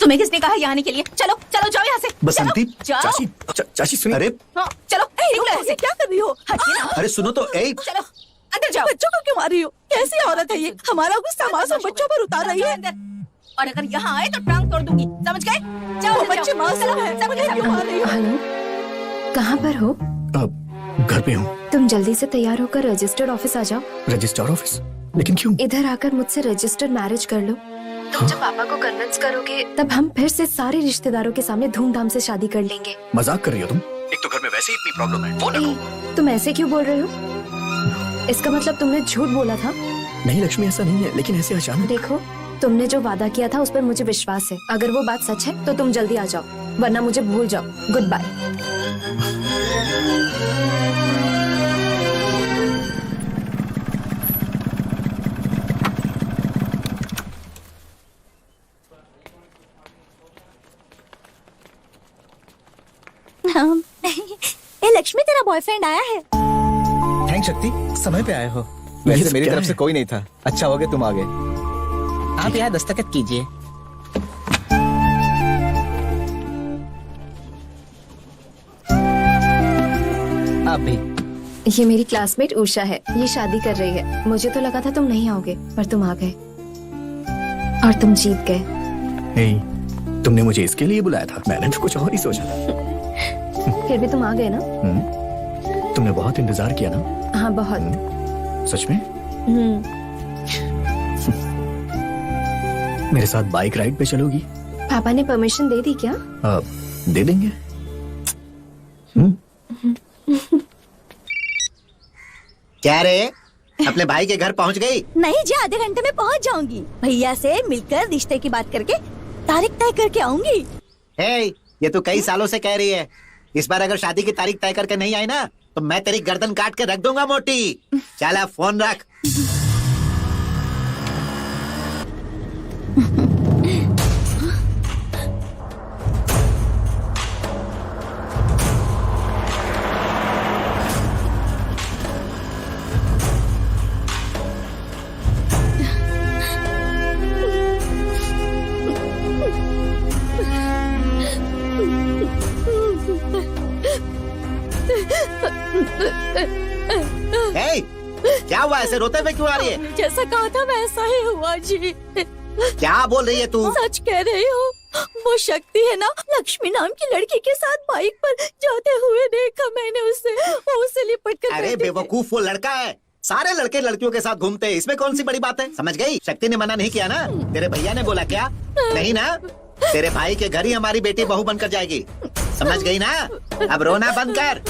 तुम्हें किसने कहा यहाँ आने के लिए? चलो चलो जाओ यहाँ से। बसंती, चाची चाची सुनिए। अरे चलो निकलो ऐसे। क्या कर रही हो? अरे सुनो तो। चलो अंदर जाओ। बच्चों को क्यों मार रही हो? कैसी औरत है ये? हमारा गुस्सा मासूम बच्चों पर उतार रही है। और अगर यहाँ आए तो टांग तोड़ दूंगी, समझ गए? जाओ बच्चे मासूम है, समझ गए? क्यों मार रही हो? हेलो, कहाँ पर हो? घर पे हूँ। तुम जल्दी से तैयार होकर रजिस्टर्ड ऑफिस आ जाओ। Registered office? लेकिन क्यों? इधर आकर मुझसे रजिस्टर्ड मैरिज कर लो। तुम जब पापा को कन्विंस करोगे तब हम फिर से सारे रिश्तेदारों के सामने धूमधाम से शादी कर लेंगे। मजाक कर रही हो तुम? एक तो घर में वैसे ही इतनी प्रॉब्लम है, वो ना तुम ऐसे क्यों बोल रहे हो? इसका मतलब तुमने झूठ बोला था? नहीं लक्ष्मी, ऐसा नहीं है, लेकिन ऐसे अचानक। देखो, तुमने जो वादा किया था उस पर मुझे विश्वास है। अगर वो बात सच है तो तुम जल्दी आ जाओ, वरना मुझे भूल जाओ। Good bye. ए लक्ष्मी, तेरा बॉयफ्रेंड आया है। थैंक शक्ति, समय पे आए हो। वैसे मेरी तरफ से कोई नहीं था, अच्छा हो गया तुम आ गए। आप यहाँ दस्तखत कीजिए। आप भी। ये मेरी क्लासमेट उषा है, ये शादी कर रही है। मुझे तो लगा था तुम नहीं आओगे, पर तुम आ गए और तुम जीत गए। तुमने मुझे इसके लिए बुलाया था? मैंने तो कुछ और ही सोचा था। फिर भी तुम आ गए ना। तुमने बहुत इंतजार किया ना? हाँ, बहुत। सच में? मेरे साथ बाइक राइड पे चलोगी? पापा ने परमिशन दे दी क्या? दे देंगे। क्या रे, अपने भाई के घर पहुंच गई? नहीं जी, आधे घंटे में पहुंच जाऊंगी। भैया से मिलकर रिश्ते की बात करके तारीख तय करके आऊंगी। ये तो कई सालों से कह रही है। इस बार अगर शादी की तारीख तय करके नहीं आई ना तो मैं तेरी गर्दन काट के रख दूंगा मोटी। चल फोन रख। क्या हुआ, ऐसे रोते हुए क्यों आ रही है? जैसा कहा था वैसा ही हुआ जी। क्या बोल रही है तू? सच कह रही हूँ। वो शक्ति है ना, लक्ष्मी नाम की लड़की के साथ बाइक पर जाते हुए देखा मैंने उसे। वो उसे लिपट कर। अरे बेवकूफ, वो लड़का है। सारे लड़के लड़कियों के साथ घूमते हैं, इसमें कौन सी बड़ी बात है? समझ गई? शक्ति ने मना नहीं किया ना? तेरे भैया ने बोला क्या? नहीं ना? तेरे भाई के घर ही हमारी बेटी बहू बनकर जाएगी, समझ गई ना? अब रोना बंद कर,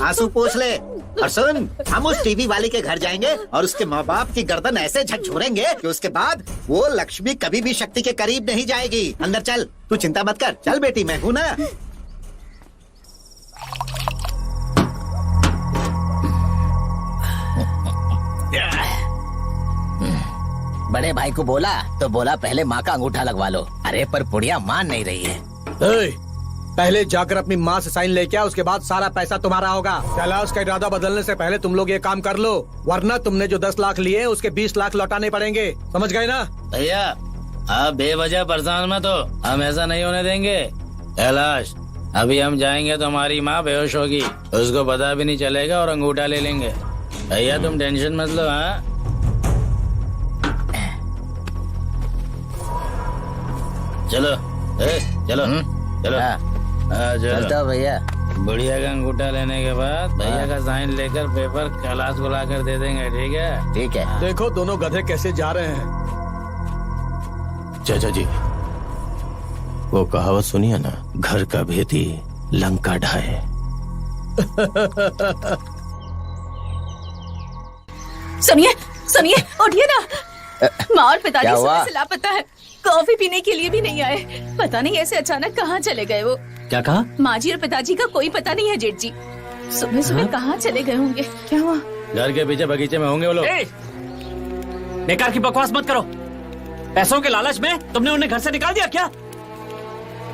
आंसू पोंछ ले। और सुन, हम उस टीवी वाले के घर जाएंगे और उसके माँ बाप की गर्दन ऐसे झकझोरेंगे कि उसके बाद वो लक्ष्मी कभी भी शक्ति के करीब नहीं जाएगी। अंदर चल, तू चिंता मत कर। चल बेटी, मैं हूँ ना। बड़े भाई को बोला तो बोला पहले माँ का अंगूठा लगवा लो। अरे पर पुड़िया मान नहीं रही है। पहले जाकर अपनी माँ से साइन लेके आओ, उसके बाद सारा पैसा तुम्हारा होगा। कैलाश का इरादा बदलने से पहले तुम लोग ये काम कर लो, वरना तुमने जो 10 लाख लिए उसके 20 लाख लौटाने पड़ेंगे, समझ गए ना? भैया आप बेवजह परेशान मत हो, हम ऐसा नहीं होने देंगे। कैलाश, अभी हम जाएंगे तो हमारी माँ बेहोश होगी, उसको पता भी नहीं चलेगा और अंगूठा ले लेंगे। भैया तुम टेंशन मत लो। हाँ चलो चलो चलो चलता भैया। बुढ़िया का अंगूठा लेने के बाद भैया का साइन लेकर पेपर कैलाश को लाकर दे देंगे। ठीक है? ठीक है। देखो दोनों गधे कैसे जा रहे हैं। चाचा जी, वो कहावत सुनिए ना, घर का भेदी लंका ढाए। सुनिए सुनिए, उठिए ना। माँ और पिताजी सुबह से लापता है, कॉफी पीने के लिए भी नहीं आए। पता नहीं ऐसे अचानक कहाँ चले गए वो। क्या कहा? माँ जी और पिताजी का कोई पता नहीं है जेठ जी। सुबह सुबह कहाँ चले गए होंगे? क्या हुआ? घर के पीछे बगीचे में होंगे वो लोग। बेकार की बकवास मत करो। पैसों के लालच में तुमने उन्हें घर से निकाल दिया क्या?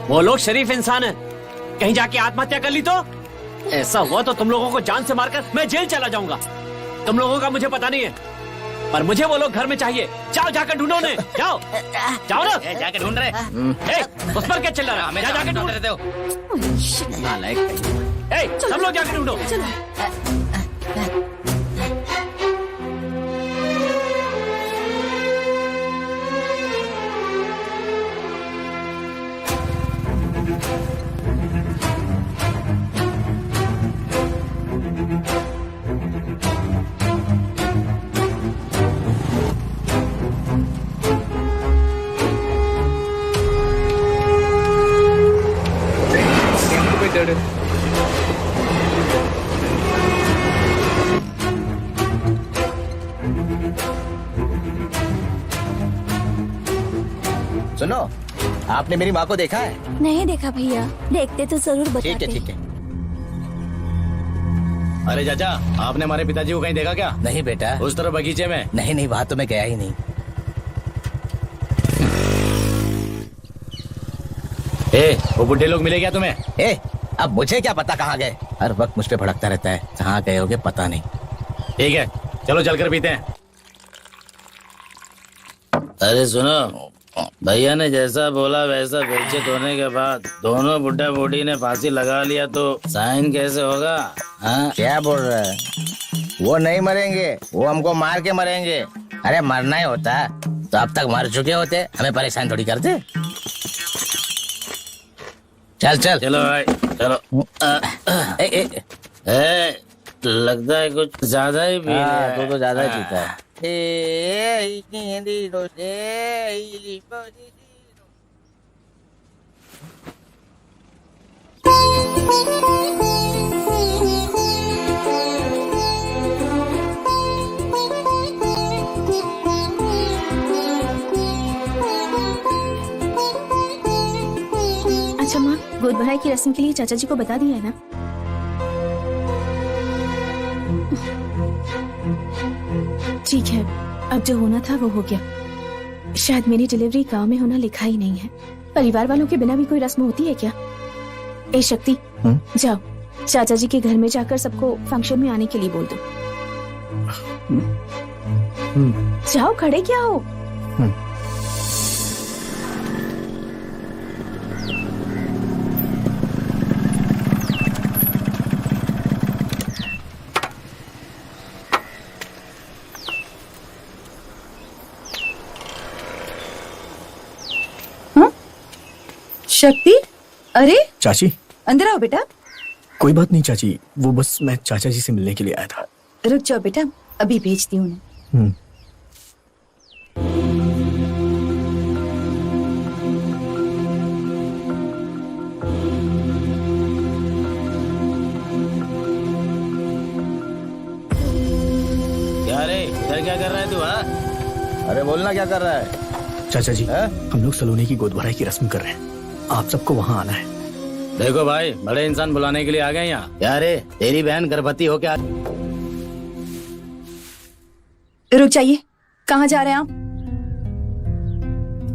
वो लोग शरीफ इंसान है, कहीं जाके आत्महत्या कर ली तो? ऐसा हुआ तो तुम लोगों को जान से मारकर मैं जेल चला जाऊंगा। तुम लोगों का मुझे पता नहीं है, पर मुझे वो लोग घर में चाहिए। जाओ जाकर ढूंढो उन्हें। जाओ जाओ ना। जाके ढूंढ रहे। उस पर क्या चिल्ला रहा? हमें जाके ढूंढ रहे हो। सब लोग जाके ढूंढो। सुनो, आपने मेरी माँ को देखा है? नहीं देखा भैया, देखते तो जरूर बताते। ठीक है ठीक है। अरे चाचा, आपने हमारे पिताजी को कहीं देखा क्या? नहीं बेटा। उस तरफ बगीचे में? नहीं नहीं, वहां तो मैं गया ही नहीं। वो बुढ़े लोग मिले क्या तुम्हें? अब मुझे क्या पता कहाँ गए, हर वक्त मुझ पे भड़कता रहता है, कहाँ गए होगे पता नहीं। ठीक है, चलो चलकर पीते हैं। अरे सुनो, भैया ने जैसा बोला वैसा बेइज्जत होने के बाद दोनों बुढ़ा बूढ़ी ने फांसी लगा लिया तो साइन कैसे होगा? हाँ? क्या बोल रहा है? वो नहीं मरेंगे, वो हमको मार के मरेंगे। अरे मरना ही होता तो अब तक मर चुके होते, हमें परेशान थोड़ी करते। चल चल चलो भाई चलो। लगता है कुछ ज्यादा ही पी लिया। तू तो ज्यादा ही पीता है। अच्छा माँ, गोद भराई की रस्म के लिए चाचा जी को बता दिया है ना? ठीक है, अब जो होना था वो हो गया। शायद मेरी डिलीवरी गांव में होना लिखा ही नहीं है। परिवार वालों के बिना भी कोई रस्म होती है क्या? ए शक्ति, जाओ चाचा जी के घर में जाकर सबको फंक्शन में आने के लिए बोल दो। जाओ, खड़े क्या हो? शक्ति, अरे चाची, अंदर आओ बेटा। कोई बात नहीं चाची, वो बस मैं चाचा जी से मिलने के लिए आया था। रुक जाओ बेटा, अभी भेजती हूँ उन्हें। क्या रे, इधर क्या कर रहा है तू? हाँ? अरे बोलना क्या कर रहा है? चाचा जी, हम लोग सलोनी की गोद भराई की रस्म कर रहे हैं, आप सबको वहाँ आना है। देखो भाई, बड़े इंसान बुलाने के लिए आ गए यहाँ। क्या रे, तेरी बहन गर्भवती हो क्या? रुक जाइए, कहाँ जा रहे हैं आप?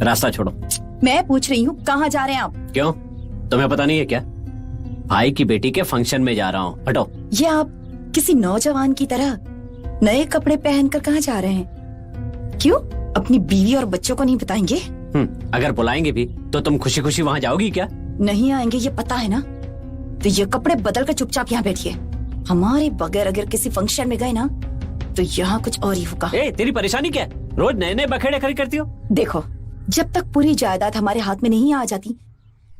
रास्ता छोड़ो। मैं पूछ रही हूँ कहाँ जा रहे हैं आप? क्यों, तुम्हें पता नहीं है क्या? भाई की बेटी के फंक्शन में जा रहा हूँ। हटो। ये आप किसी नौजवान की तरह नए कपड़े पहनकर कहाँ जा रहे हैं? क्यों, अपनी बीवी और बच्चों को नहीं बताएंगे? अगर बुलाएंगे भी तो तुम खुशी खुशी वहाँ जाओगी क्या? नहीं आएंगे, ये पता है ना। तो ये कपड़े बदल कर चुपचाप यहाँ बैठिए। हमारे बगैर अगर किसी फंक्शन में गए ना तो यहाँ कुछ और ही होगा। तेरी परेशानी क्या है? रोज नए नए बखेड़े खड़ी करती हो। देखो, जब तक पूरी जायदाद हमारे हाथ में नहीं आ जाती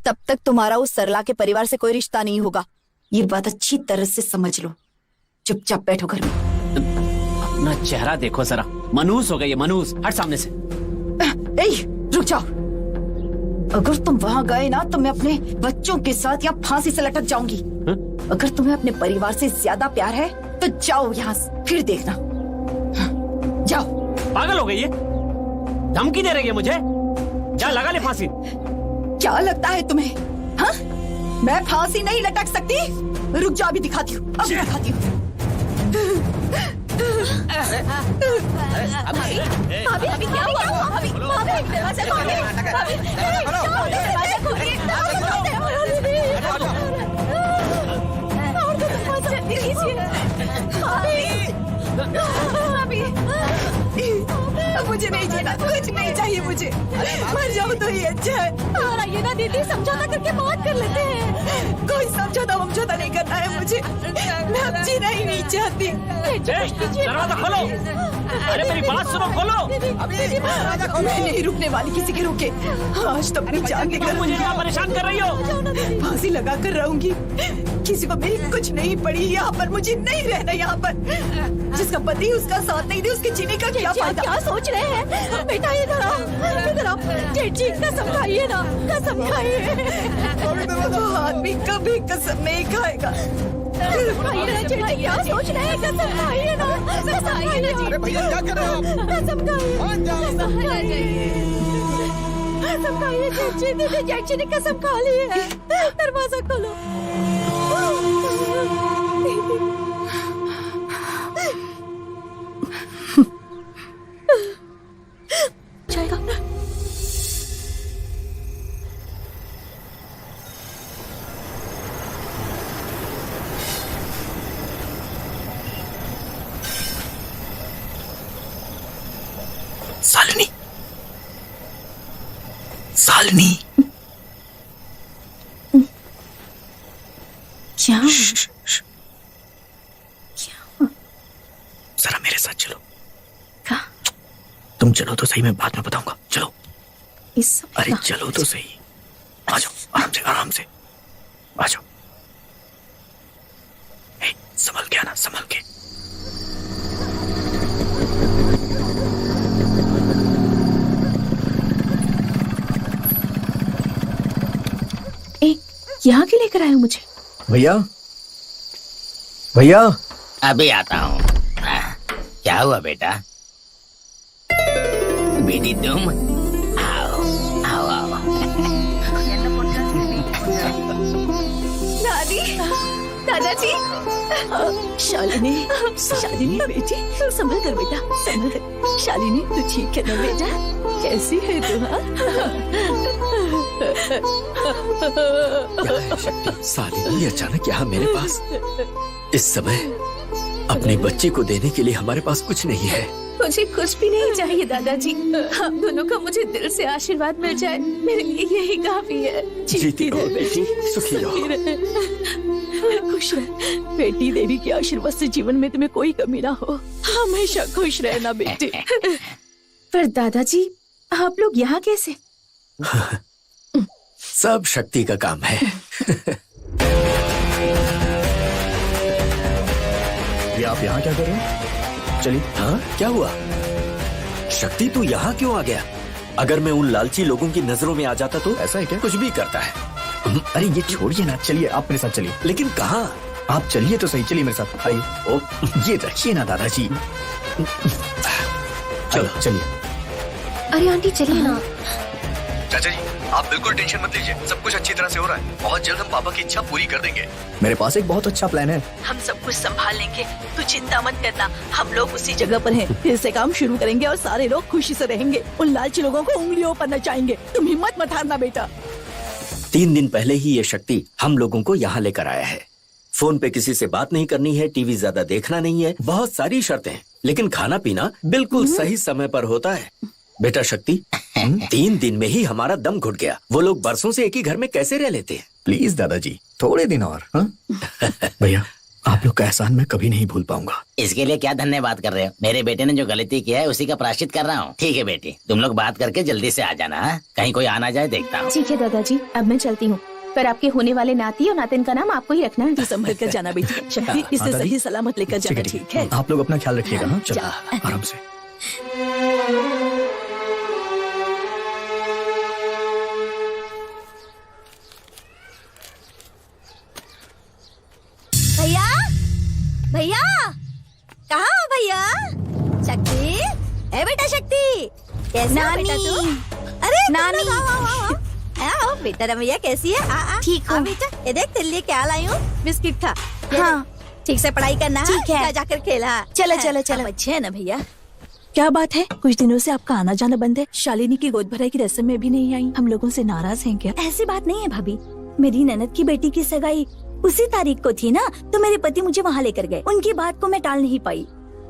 तब तक तुम्हारा उस सरला के परिवार से कोई रिश्ता नहीं होगा। ये बात अच्छी तरह से समझ लो। चुपचाप बैठो घर में। अपना चेहरा देखो जरा, मनूस हो गई है, मनूस। हट सामने से। रुक जाओ, अगर तुम वहाँ गए ना तो मैं अपने बच्चों के साथ यहाँ फांसी से लटक जाऊंगी। अगर तुम्हें अपने परिवार से ज्यादा प्यार है तो जाओ यहाँ से, फिर देखना। जाओ। पागल हो गई है, धमकी दे रही है मुझे। जा लगा ले फांसी। क्या लगता है तुम्हें? हाँ, मैं फांसी नहीं लटक सकती? रुक जाओ, अभी दिखाती हूँ, अभी दिखाती हूँ। अभी क्या हुआ? अभी दरवाजा मुझे नहीं जीना, कुछ नहीं चाहिए मुझे। मर जाओ तो ही अच्छा है। और ये ना दीदी, समझौता करके बात कर लेते हैं। कोई समझौता नहीं करना है मुझे। मैं अब जीना ही नहीं चाहती। दरवाजा खोलो। अरे मेरी बात सुनो, खोलो। मैं नहीं रुकने वाली किसी के रोके। आज तो अपनी जान लेकर मुझे क्या परेशान कर रही हो? फांसी लगा कर रहूंगी। किसी को मेरी कुछ नहीं पड़ी यहाँ पर, मुझे नहीं रहना यहाँ पर। जिसका पति उसका साथ नहीं दे, उसके जीने का क्या फायदा? क्या सोच रहे हैं बेटा? इधर आओ, इधर आओ। जेठ जी, कसम खाइए ना, कसम खाइए। वो आदमी कभी कसम नहीं खाएगा। क्या सोच रहे हैं? कसम खाइए ना, कसम खाइए। अरे भैया क्या कर रहे हो? कसम खाइए। कसम खाइए जैक्ची, दीदी जैक्ची ने कसम खा ली है। दरवाजा खोलो। जाएगा। सालिनी, सालिनी, क्या? जरा मेरे साथ चलो। कहाँ? तुम चलो तो सही, मैं बाद में बताऊंगा। चलो। इस अरे चलो तो सही। आ जाओ, आराम से, आराम से आ जाओ। संभल के आना, संभल के। यहाँ क्यों लेकर आए हो मुझे? भैया, भैया, अभी आता हूँ। क्या हुआ बेटा? बेटी तुम आओ आओ आओ। दादी, दादाजी, शालिनी, शालिनी बेटी, संभल कर बेटा, संभल कर। शालिनी तू ठीक है ना बेटा? कैसी है तू? सालिनी अचानक यहाँ मेरे पास? इस समय अपनी बच्ची को देने के लिए हमारे पास कुछ नहीं है। मुझे कुछ भी नहीं चाहिए दादाजी, आप दोनों का मुझे दिल से आशीर्वाद मिल जाए, मेरे लिए यही काफी है। जीती रहो बेटी, सुखी रहो। खुश रह बेटी, देवी के आशीर्वाद से जीवन में तुम्हें कोई कमी ना हो, हमेशा खुश रहना बेटी। पर दादाजी, आप लोग यहाँ कैसे? सब शक्ति का काम है। ये आप यहाँ क्या कर रहे हो? चलिए। हाँ, क्या हुआ? शक्ति तू यहाँ क्यों आ गया? अगर मैं उन लालची लोगों की नजरों में आ जाता तो? ऐसा है क्या? कुछ भी करता है। अरे ये छोड़िए ना, चलिए आप मेरे साथ चलिए। लेकिन कहाँ? आप चलिए तो सही, चलिए मेरे साथ आइए। ओ, ये रखिए ना दादाजी। चलो चलिए। अरे आंटी चलिए ना। चाचा जी, आप बिल्कुल टेंशन मत लीजिए, सब कुछ अच्छी तरह से हो रहा है। बहुत जल्द हम पापा की इच्छा पूरी कर देंगे। मेरे पास एक बहुत अच्छा प्लान है। हम सब कुछ संभाल लेंगे, तू चिंता मत करना। हम लोग उसी जगह पर हैं, फिर से काम शुरू करेंगे और सारे लोग खुशी से रहेंगे। उन लालची लोगों को उंगलियों पर नचाएंगे। तुम हिम्मत मत हारना बेटा। 3 दिन पहले ही ये शक्ति हम लोगों को यहाँ लेकर आया है। फोन पे किसी से बात नहीं करनी है, टीवी ज्यादा देखना नहीं है, बहुत सारी शर्तें हैं, लेकिन खाना पीना बिल्कुल सही समय पर होता है। बेटा शक्ति, 3 दिन में ही हमारा दम घुट गया। वो लोग बरसों से एक ही घर में कैसे रह लेते हैं? प्लीज दादाजी, थोड़े दिन और। भैया, आप लोग का एहसान मैं कभी नहीं भूल पाऊंगा। इसके लिए क्या धन्यवाद कर रहे हो? मेरे बेटे ने जो गलती किया है उसी का प्रायश्चित कर रहा हूँ। ठीक है बेटी, तुम लोग बात करके जल्दी से आ जाना। कहीं कोई आना जाए देखता हूँ। ठीक है दादाजी, अब मैं चलती हूँ, पर आपके होने वाले नाती और नातिन का नाम आपको ही रखना है। संभल कर जाना बेटी। शक्ति, इसे सही सलामत लेकर जाना। ठीक है, आप लोग अपना ख्याल रखिएगा। चलो आराम से। भैया, भैया, कहाँ हो भैया? शक्ति, ए बेटा शक्ति, कैसे हो बेटा तू? अरे नानी, आओ बेटा। रमैया कैसी है? ठीक हूँ बेटा। ये देख तेरे लिए क्या लाई हूँ, बिस्किट खा। हाँ, ठीक से पढ़ाई करना। ठीक है, जाकर खेला। चलो चलो चलो। अच्छे है ना भैया? क्या बात है, कुछ दिनों से आपका आना जाना बंद है। शालिनी की गोद भराई की रस्म में भी नहीं आई। हम लोगों से नाराज हैं क्या? ऐसी बात नहीं है भाभी, मेरी ननद की बेटी की सगाई उसी तारीख को थी ना, तो मेरे पति मुझे वहाँ लेकर गए। उनकी बात को मैं टाल नहीं पाई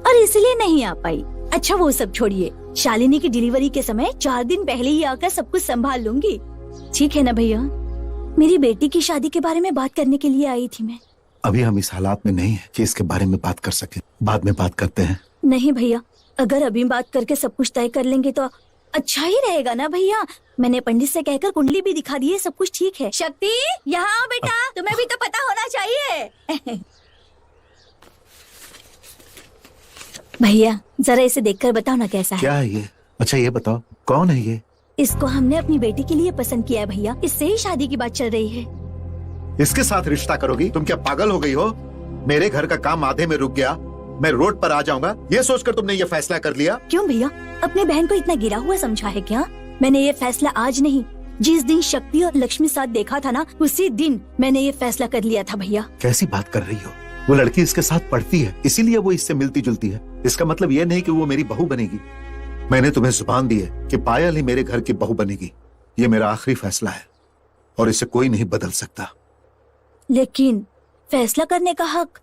और इसलिए नहीं आ पाई। अच्छा वो सब छोड़िए, शालिनी की डिलीवरी के समय 4 दिन पहले ही आकर सब कुछ संभाल लूंगी। ठीक है ना भैया? मेरी बेटी की शादी के बारे में बात करने के लिए आई थी मैं। अभी हम इस हालात में नहीं है कि इसके बारे में बात कर सके, बाद में बात करते हैं। नहीं भैया, अगर अभी बात करके सब कुछ तय कर लेंगे तो अच्छा ही रहेगा ना भैया। मैंने पंडित से कहकर कुंडली भी दिखा दी है, सब कुछ ठीक है। शक्ति, यहाँ बेटा, तुम्हें भी तो पता होना चाहिए। भैया जरा इसे देखकर बताओ ना कैसा है। क्या है ये? अच्छा ये बताओ, कौन है ये? इसको हमने अपनी बेटी के लिए पसंद किया है भैया, इससे ही शादी की बात चल रही है। इसके साथ रिश्ता करोगी? तुम क्या पागल हो गई हो? मेरे घर का काम आधे में रुक गया, मैं रोड पर आ जाऊंगा, ये सोचकर तुमने ये फैसला कर लिया? क्यों भैया, अपने बहन को इतना गिरा हुआ समझा है क्या? मैंने ये फैसला आज नहीं, जिस दिन शक्ति और लक्ष्मी साथ देखा था ना, उसी दिन मैंने ये फैसला कर लिया था भैया। कैसी बात कर रही हो? वो लड़की इसके साथ पढ़ती है, इसीलिए वो इससे मिलती जुलती है। इसका मतलब ये नहीं कि वो मेरी बहू बनेगी। मैंने तुम्हें जुबान दी है कि पायल ही मेरे घर की बहू बनेगी। ये मेरा आखिरी फैसला है और इसे कोई नहीं बदल सकता। लेकिन फैसला करने का हक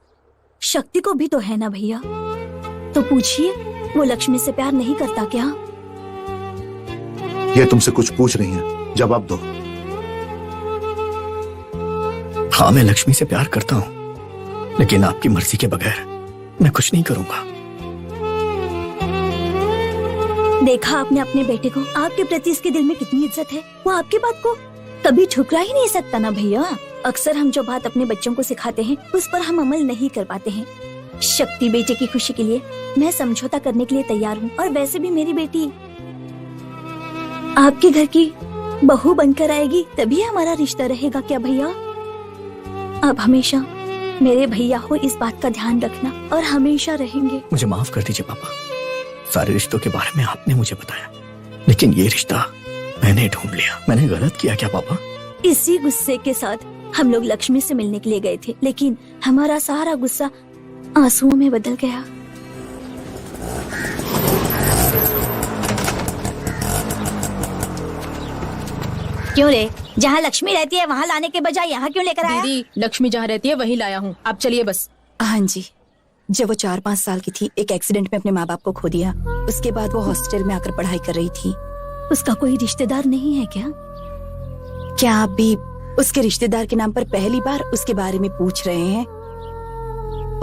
शक्ति को भी तो है ना भैया। तो पूछिए, वो लक्ष्मी से प्यार नहीं करता क्या? ये तुमसे कुछ पूछ रही है, जवाब दो। हाँ, मैं लक्ष्मी से प्यार करता हूँ, लेकिन आपकी मर्जी के बगैर मैं कुछ नहीं करूंगा। देखा आपने अपने बेटे को, आपके प्रति इसके दिल में कितनी इज्जत है। वो आपकी बात को कभी ठुकरा ही नहीं सकता ना भैया। अक्सर हम जो बात अपने बच्चों को सिखाते हैं, उस पर हम अमल नहीं कर पाते हैं। शक्ति बेटे की खुशी के लिए मैं समझौता करने के लिए तैयार हूँ। और वैसे भी मेरी बेटी आपके घर की बहू बनकर आएगी, तभी हमारा रिश्ता रहेगा क्या भैया? अब हमेशा मेरे भैया हो, इस बात का ध्यान रखना, और हमेशा रहेंगे। मुझे माफ कर दीजिए पापा। सारे रिश्तों के बारे में आपने मुझे बताया, लेकिन ये रिश्ता मैंने ढूंढ लिया। मैंने गलत किया क्या पापा? इसी गुस्से के साथ हम लोग लक्ष्मी से मिलने के लिए गए थे, लेकिन हमारा सारा गुस्सा आंसुओं में बदल गया। क्यों रे? जहाँ लक्ष्मी रहती है वहाँ लाने के बजाय यहाँ क्यों लेकर आया? दीदी, लक्ष्मी जहाँ रहती है वहीं लाया हूँ। आप चलिए बस। हाँ जी, जब वो 4-5 साल की थी, एक एक्सीडेंट में अपने माँ बाप को खो दिया। उसके बाद वो हॉस्टल में आकर पढ़ाई कर रही थी। उसका कोई रिश्तेदार नहीं है क्या? क्या आप भी उसके रिश्तेदार के नाम पर पहली बार उसके बारे में पूछ रहे हैं?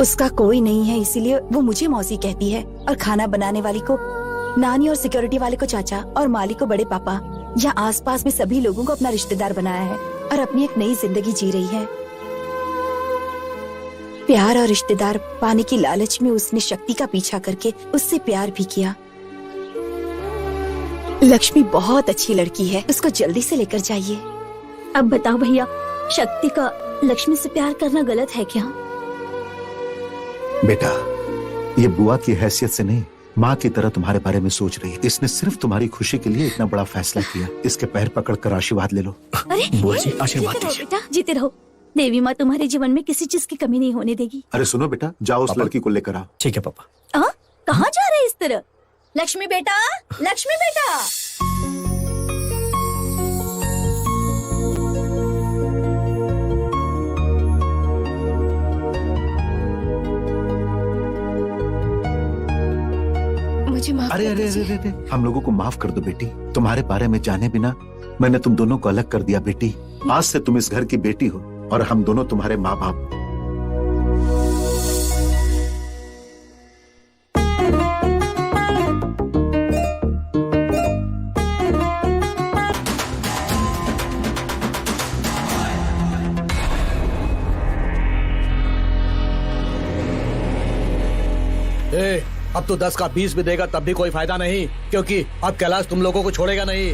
उसका कोई नहीं है, इसीलिए वो मुझे मौसी कहती है, और खाना बनाने वाली को नानी, और सिक्योरिटी वाले को चाचा, और माली को बड़े पापा। या आसपास में सभी लोगों को अपना रिश्तेदार बनाया है और अपनी एक नई जिंदगी जी रही है। प्यार और रिश्तेदार पाने की लालच में उसने शक्ति का पीछा करके उससे प्यार भी किया। लक्ष्मी बहुत अच्छी लड़की है, उसको जल्दी से लेकर जाइए। अब बताओ भैया, शक्ति का लक्ष्मी से प्यार करना गलत है क्या? बेटा, ये बुआ की हैसियत से नहीं, माँ की तरह तुम्हारे बारे में सोच रही है। इसने सिर्फ तुम्हारी खुशी के लिए इतना बड़ा फैसला किया। इसके पैर पकड़कर आशीर्वाद ले लो। अरे बुआ जी, आशीर्वाद जीते रहो दीजिए। बेटा, जीते रहो। देवी माँ तुम्हारे जीवन में किसी चीज की कमी नहीं होने देगी। अरे सुनो बेटा, जाओ उस लड़की को लेकर आओ। ठीक है पापा। कहाँ जा रहे इस तरह? लक्ष्मी बेटा, लक्ष्मी बेटा। मुझे माफ अरे अरे अरे अरे, हम लोगों को माफ कर दो बेटी। तुम्हारे बारे में जाने बिना मैंने तुम दोनों को अलग कर दिया बेटी। आज से तुम इस घर की बेटी हो और हम दोनों तुम्हारे माँ बाप। अब तो 10 का 20 भी देगा तब भी कोई फायदा नहीं, क्योंकि अब कैलाश तुम लोगों को छोड़ेगा नहीं।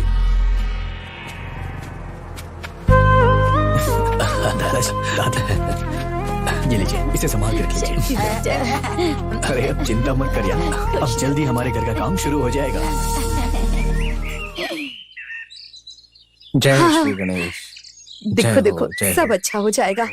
दादा, ये लीजिए, इसे संभाल कर कीजिए। अरे अब चिंता मत करिए, अब जल्दी हमारे घर का काम शुरू हो जाएगा। जय हाँ। श्री गणेश। देखो जय देखो, हो, जय सब हो। अच्छा हो जाएगा।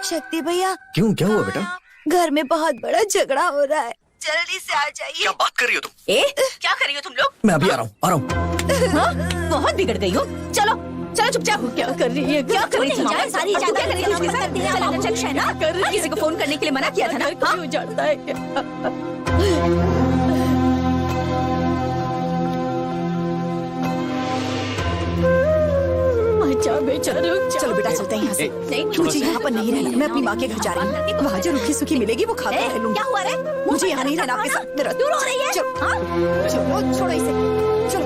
शक्ति भैया, क्यों, क्या हुआ बेटा? घर में बहुत बड़ा झगड़ा हो रहा है, जल्दी से आ जाइए। क्या बात कर रही हो तुम? क्या कर रही हो तुम लोग? मैं अभी आ रहा हूँ। बहुत बिगड़ गई हो। चलो चलो चुपचाप। क्या कर रही है? क्या कर रही है? सारी इजाजत कर रही है उसके साथ। चलो चल शहना, किसी को फोन करने के लिए मना किया था ना? क्यों उजाड़ता है क्या? चलो बेटा, चलते हैं यहाँ से। मुझे यहाँ पर नहीं रहना, मैं अपनी माँ के घर जा रही हूँ। वहाँ जो रूखी सूखी मिलेगी वो खा कर रह लूंगी। क्या हुआ रे? मुझे यहाँ नहीं रहना आपके साथ। मेरा दूर हो रही है। चलो छोड़ो इसे, चलो।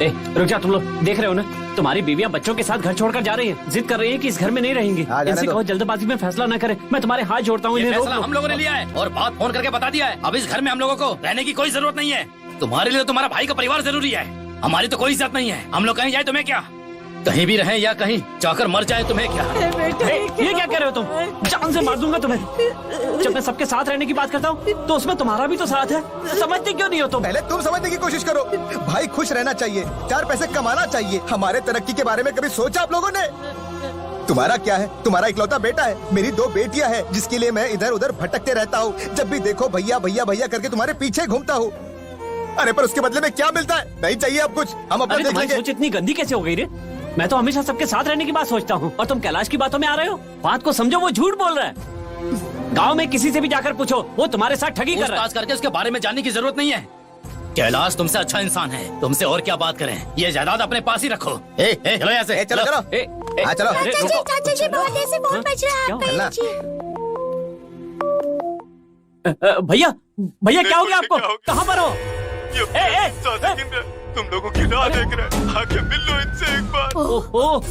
रुक जा, तुम लोग देख रहे हो ना, तुम्हारी बीवियां बच्चों के साथ घर छोड़कर जा रही हैं, जिद कर रही हैं कि इस घर में नहीं रहेंगी। इनसे कहो जल्दबाजी में फैसला न करे, मैं तुम्हारे हाथ जोड़ता हूँ। ये फैसला हम लोगों ने लिया है और बात फोन करके बता दिया है। अब इस घर में हम लोगों को रहने की कोई जरूरत नहीं है। तुम्हारे लिए तुम्हारा भाई का परिवार जरूरी है, हमारी तो कोई इज्जत नहीं है। हम लोग कहीं जाए तुम्हें क्या, कहीं भी रहें या कहीं जाकर मर जाए तुम्हें क्या। ये क्या कह रहे हो तुम? जान से मार दूंगा तुम्हें। जब मैं सबके साथ रहने की बात करता हूँ तो उसमें तुम्हारा भी तो साथ है, समझते क्यों नहीं हो तुम? पहले तुम समझने की कोशिश करो। भाई खुश रहना चाहिए, 4 पैसे कमाना चाहिए। हमारे तरक्की के बारे में कभी सोचा आप लोगों ने? तुम्हारा क्या है? तुम्हारा इकलौता बेटा है, मेरी 2 बेटियां हैं जिसके लिए मैं इधर उधर भटकते रहता हूँ। जब भी देखो भैया भैया भैया करके तुम्हारे पीछे घूमता हूँ। अरे पर उसके बदले में क्या मिलता है? नहीं चाहिए अब कुछ, हम अपना देख लेंगे। सोच इतनी गंदी कैसे हो गई रे? मैं तो हमेशा सबके साथ रहने की बात सोचता हूँ और तुम कैलाश की बातों में आ रहे हो। बात को समझो, वो झूठ बोल रहा है। गांव में किसी से भी जाकर पूछो, वो तुम्हारे साथ ठगी कर रहा है। करके उसके बारे में जानने की जरूरत नहीं है। कैलाश तुमसे अच्छा इंसान है, तुमसे और क्या बात करें। ये जायदाद अपने पास ही रखो। चलो यहाँ से, चलो चलो। हाँ चलो। चाचा जी बहुत ऐसे फोन बज रहा है। भैया भैया क्या हो गया आपको? कहाँ पर हो? तुम लोगों की राह देख रहे हैं, आके मिल लो इनसे एक बार। ओहो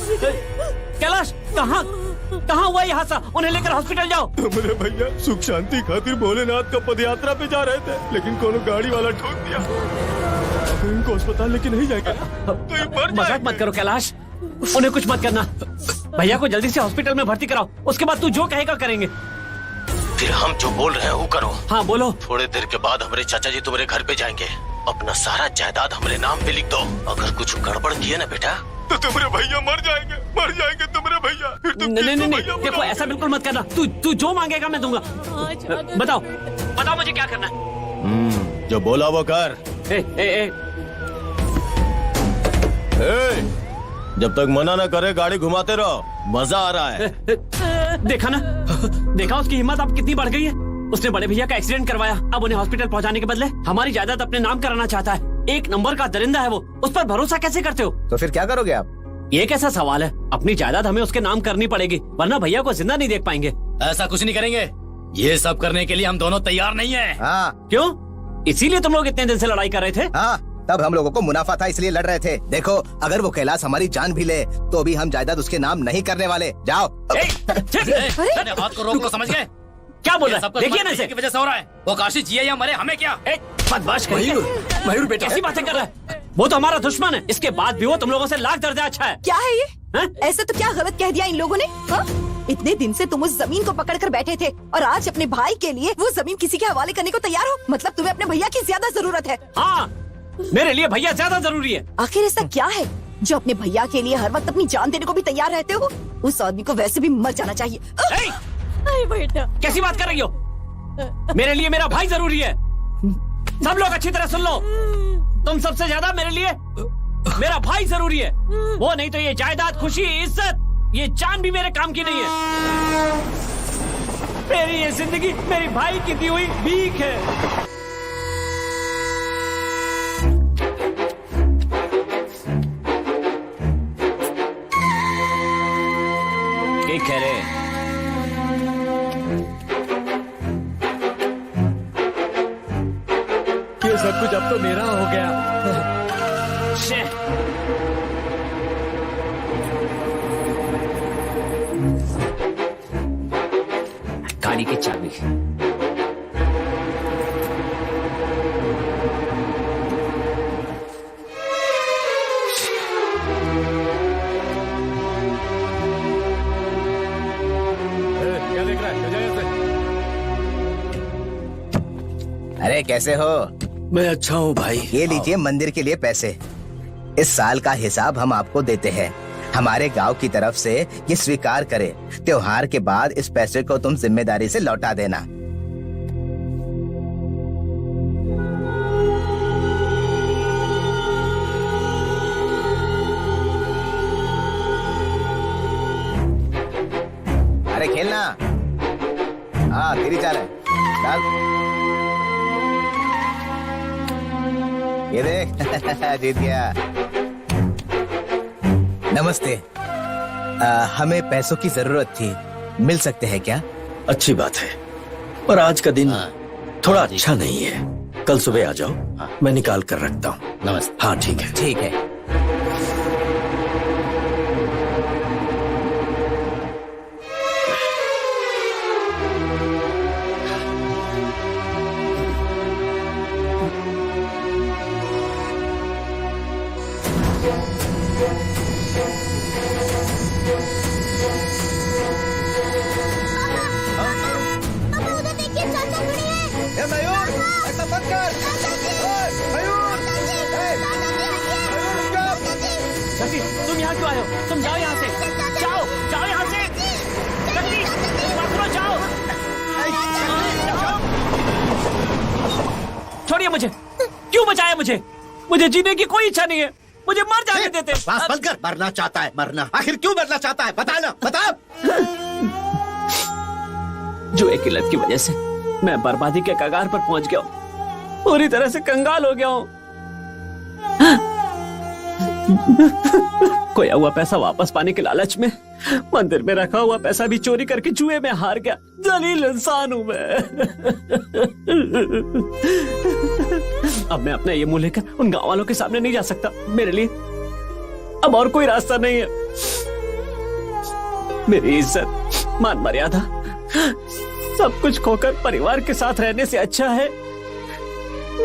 कैलाश, कहाँ हुआ ये हादसा? उन्हें लेकर हॉस्पिटल जाओ। मेरे भैया सुख शांति खातिर भोलेनाथ का पद यात्रा पे जा रहे थे, लेकिन कोनो गाड़ी वाला ठोक दिया। इनको अस्पताल लेके नहीं जाएगा तो ये मर मजाक मत करो कैलाश, उन्हें कुछ मत करना। भैया को जल्दी से हॉस्पिटल में भर्ती कराओ, उसके बाद तू जो कहेगा करेंगे। फिर हम जो बोल रहे हैं वो करो। हाँ बोलो। थोड़े देर के बाद हमारे चाचा जी तुम्हारे घर पे जाएंगे। अपना सारा जायदाद हमारे नाम पे लिख दो। अगर कुछ गड़बड़ किए ना बेटा तो तुम्हारे भैया मर जाएंगे तुम्हारे भैया। फिर तुम नहीं, देखो ऐसा बिल्कुल मत करना। तू जो मांगेगा मैं दूंगा। बताओ मुझे क्या करना है। जो बोला वो कर। जब तक मना ना करे गाड़ी घुमाते रहो, मजा आ रहा है। देखा उसकी हिम्मत अब कितनी बढ़ गई है। उसने बड़े भैया का एक्सीडेंट करवाया, अब उन्हें हॉस्पिटल पहुंचाने के बदले हमारी जायदाद अपने नाम कराना चाहता है। एक नंबर का दरिंदा है वो, उस पर भरोसा कैसे करते हो? तो फिर क्या करोगे आप? ये कैसा सवाल है? अपनी जायदाद हमें उसके नाम करनी पड़ेगी, वरना भैया को जिंदा नहीं देख पाएंगे। ऐसा कुछ नहीं करेंगे, ये सब करने के लिए हम दोनों तैयार नहीं है। हाँ। क्यों? इसीलिए तुम लोग इतने दिन से लड़ाई कर रहे थे? हाँ, तब हम लोगों को मुनाफा था इसलिए लड़ रहे थे। देखो अगर वो कैलाश हमारी जान भी ले तो भी हम जायदाद उसके नाम नहीं करने वाले। जाओो। हाथ को रोक लो, समझ गए? क्या बोल रहा है? देखिए ना की वजह से हो रहा है। वो काशी जिए या मरे, हमें क्या? बदमाश मयूर बेटा कैसी बातें कर रहा है? वो तो हमारा दुश्मन है, इसके बाद भी वो तुम लोगों से लाख दर्जा अच्छा है। क्या है ये? ऐसा तो क्या गलत कह दिया इन लोगों ने? हा? इतने दिन से तुम उस जमीन को पकड़ कर बैठे थे और आज अपने भाई के लिए वो जमीन किसी के हवाले करने को तैयार हो? मतलब तुम्हें अपने भैया की ज्यादा जरूरत है। हाँ, मेरे लिए भैया ज्यादा जरूरी है। आखिर ऐसा क्या है जो अपने भैया के लिए हर वक्त अपनी जान देने को भी तैयार रहते हो? उस आदमी को वैसे भी मर जाना चाहिए। बेटा कैसी बात कर रही हो? मेरे लिए मेरा भाई जरूरी है। सब लोग अच्छी तरह सुन लो, तुम सबसे ज्यादा मेरे लिए मेरा भाई जरूरी है। वो नहीं तो ये जायदाद, खुशी, इज्जत, ये जान भी मेरे काम की नहीं है। मेरी ये जिंदगी मेरी भाई की दी हुई भीख है। ठीक है रे। ये सब कुछ अब तो मेरा हो गया। गाड़ी की चाबी। क्या देख रहा है? अरे कैसे हो? मैं अच्छा हूँ भाई। ये लीजिए मंदिर के लिए पैसे। इस साल का हिसाब हम आपको देते हैं। हमारे गांव की तरफ से ये स्वीकार करे। त्योहार के बाद इस पैसे को तुम जिम्मेदारी से लौटा देना। अरे खेलना। हाँ तेरी चाल है, चल। ये देख जीत गया। नमस्ते। हमें पैसों की जरूरत थी, मिल सकते हैं क्या? अच्छी बात है, पर आज का दिन थोड़ा अच्छा नहीं है। कल सुबह आ जाओ, मैं निकाल कर रखता हूँ। नमस्ते। हाँ ठीक है। ठीक है। ए मयूर, ऐसा मत कर। ओए, मयूर, शक्ति, तुम यहाँ क्यों आए हो? तुम जाओ यहाँ से, जाओ जाओ यहाँ से। शक्ति, पकड़ो, जाओ। छोड़िए मुझे, क्यों बचाया मुझे? मुझे जीने की कोई इच्छा नहीं है, मुझे मर जाने देते। बस बंद कर। मरना चाहता है, मरना। आखिर क्यों मरना चाहता है? बता ना, बता। जुए की लत की वजह से मैं बर्बादी के कगार पर पहुंच गया हूँ, पूरी तरह से कंगाल हो गया हूँ। खोया हुआ पैसा वापस पाने के लालच में मंदिर में रखा हुआ पैसा भी चोरी करके जुए में हार गया। जलील इंसान हूं मैं। अब मैं अपना ये मुंह लेकर उन गांव वालों के सामने नहीं जा सकता। मेरे लिए अब और कोई रास्ता नहीं है। मेरी इज्जत, मान मर्यादा, सब कुछ खोकर परिवार के साथ रहने से अच्छा है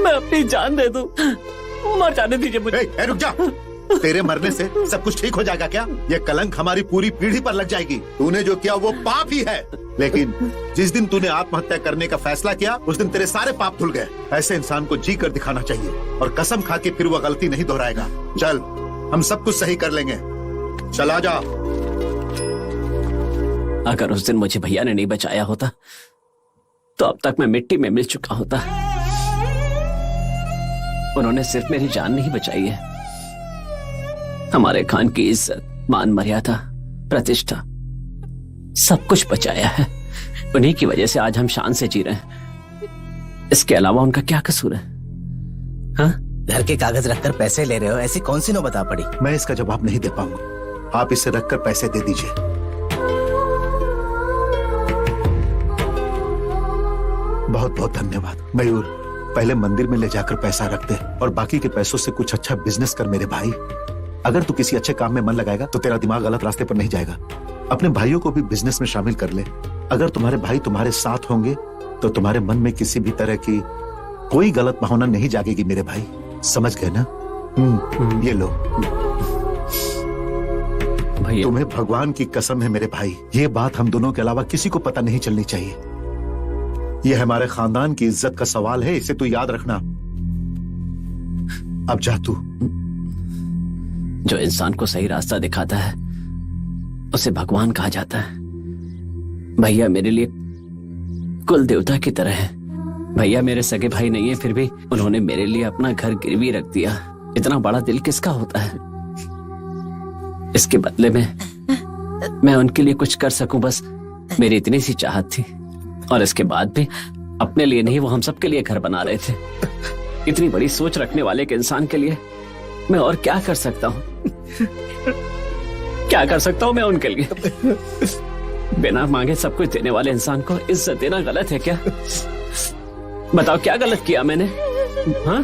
मैं अपनी जान दे दूं। मर जाने दीजिए मुझे। रुक जा। तेरे मरने से सब कुछ ठीक हो जाएगा क्या? ये कलंक हमारी पूरी पीढ़ी पर लग जाएगी। तूने जो किया वो पाप ही है, लेकिन जिस दिन तूने आत्महत्या करने का फैसला किया उस दिन तेरे सारे पाप धुल गए। ऐसे इंसान को जी कर दिखाना चाहिए और कसम खा के फिर वो गलती नहीं दोहराएगा। चल, हम सब कुछ सही कर लेंगे। चला जा। अगर उस दिन मुझे भैया ने नहीं बचाया होता तो अब तक मैं मिट्टी में मिल चुका होता। उन्होंने सिर्फ मेरी जान नहीं बचाई है, हमारे खान की इज्जत, मान मर्यादा, प्रतिष्ठा, सब कुछ बचाया है। उन्हीं की वजह से आज हम शान से जी रहे हैं। इसके अलावा उनका क्या कसूर है? हाँ? घर के कागज रखकर पैसे ले रहे हो, ऐसी कौन सी नौबत आ पड़ी? मैं इसका जवाब नहीं दे पाऊंगा। आप इसे रखकर पैसे दे दीजिए। बहुत बहुत धन्यवाद। मयूर, पहले मंदिर में ले जाकर पैसा रख दे और बाकी के पैसों से कुछ अच्छा बिजनेस कर मेरे भाई। अगर तू किसी अच्छे काम में मन लगाएगा तो तेरा दिमाग गलत रास्ते पर नहीं जाएगा। अपने भाइयों को भी बिजनेस में शामिल कर ले। अगर तुम्हारे भाई तुम्हारे साथ होंगे तो तुम्हारे मन में किसी भी तरह की कोई गलत भावना नहीं जागेगी मेरे भाई। समझ गए ना? ये लो भैया। तुम्हें भगवान की कसम है मेरे भाई, ये बात हम दोनों के अलावा किसी को पता नहीं चलनी चाहिए। ये हमारे खानदान की इज्जत का सवाल है, इसे तू याद रखना। अब जा तू। जो इंसान को सही रास्ता दिखाता है उसे भगवान कहा जाता है। भैया मेरे लिए कुल देवता की तरह है। भैया मेरे सगे भाई नहीं है, फिर भी उन्होंने मेरे लिए अपना घर गिरवी रख दिया। इतना बड़ा दिल किसका होता है? इसके बदले में मैं उनके लिए कुछ कर सकूं, बस मेरी इतनी सी चाहत थी। और इसके बाद भी अपने लिए नहीं, वो हम सब के लिए घर बना रहे थे। इतनी बड़ी सोच रखने वाले एक इंसान के लिए मैं और क्या कर सकता हूँ? क्या कर सकता हूँ मैं उनके लिए? बिना मांगे सब कुछ देने वाले इंसान को इज्जत देना गलत है क्या? बताओ क्या गलत किया मैंने? हाँ,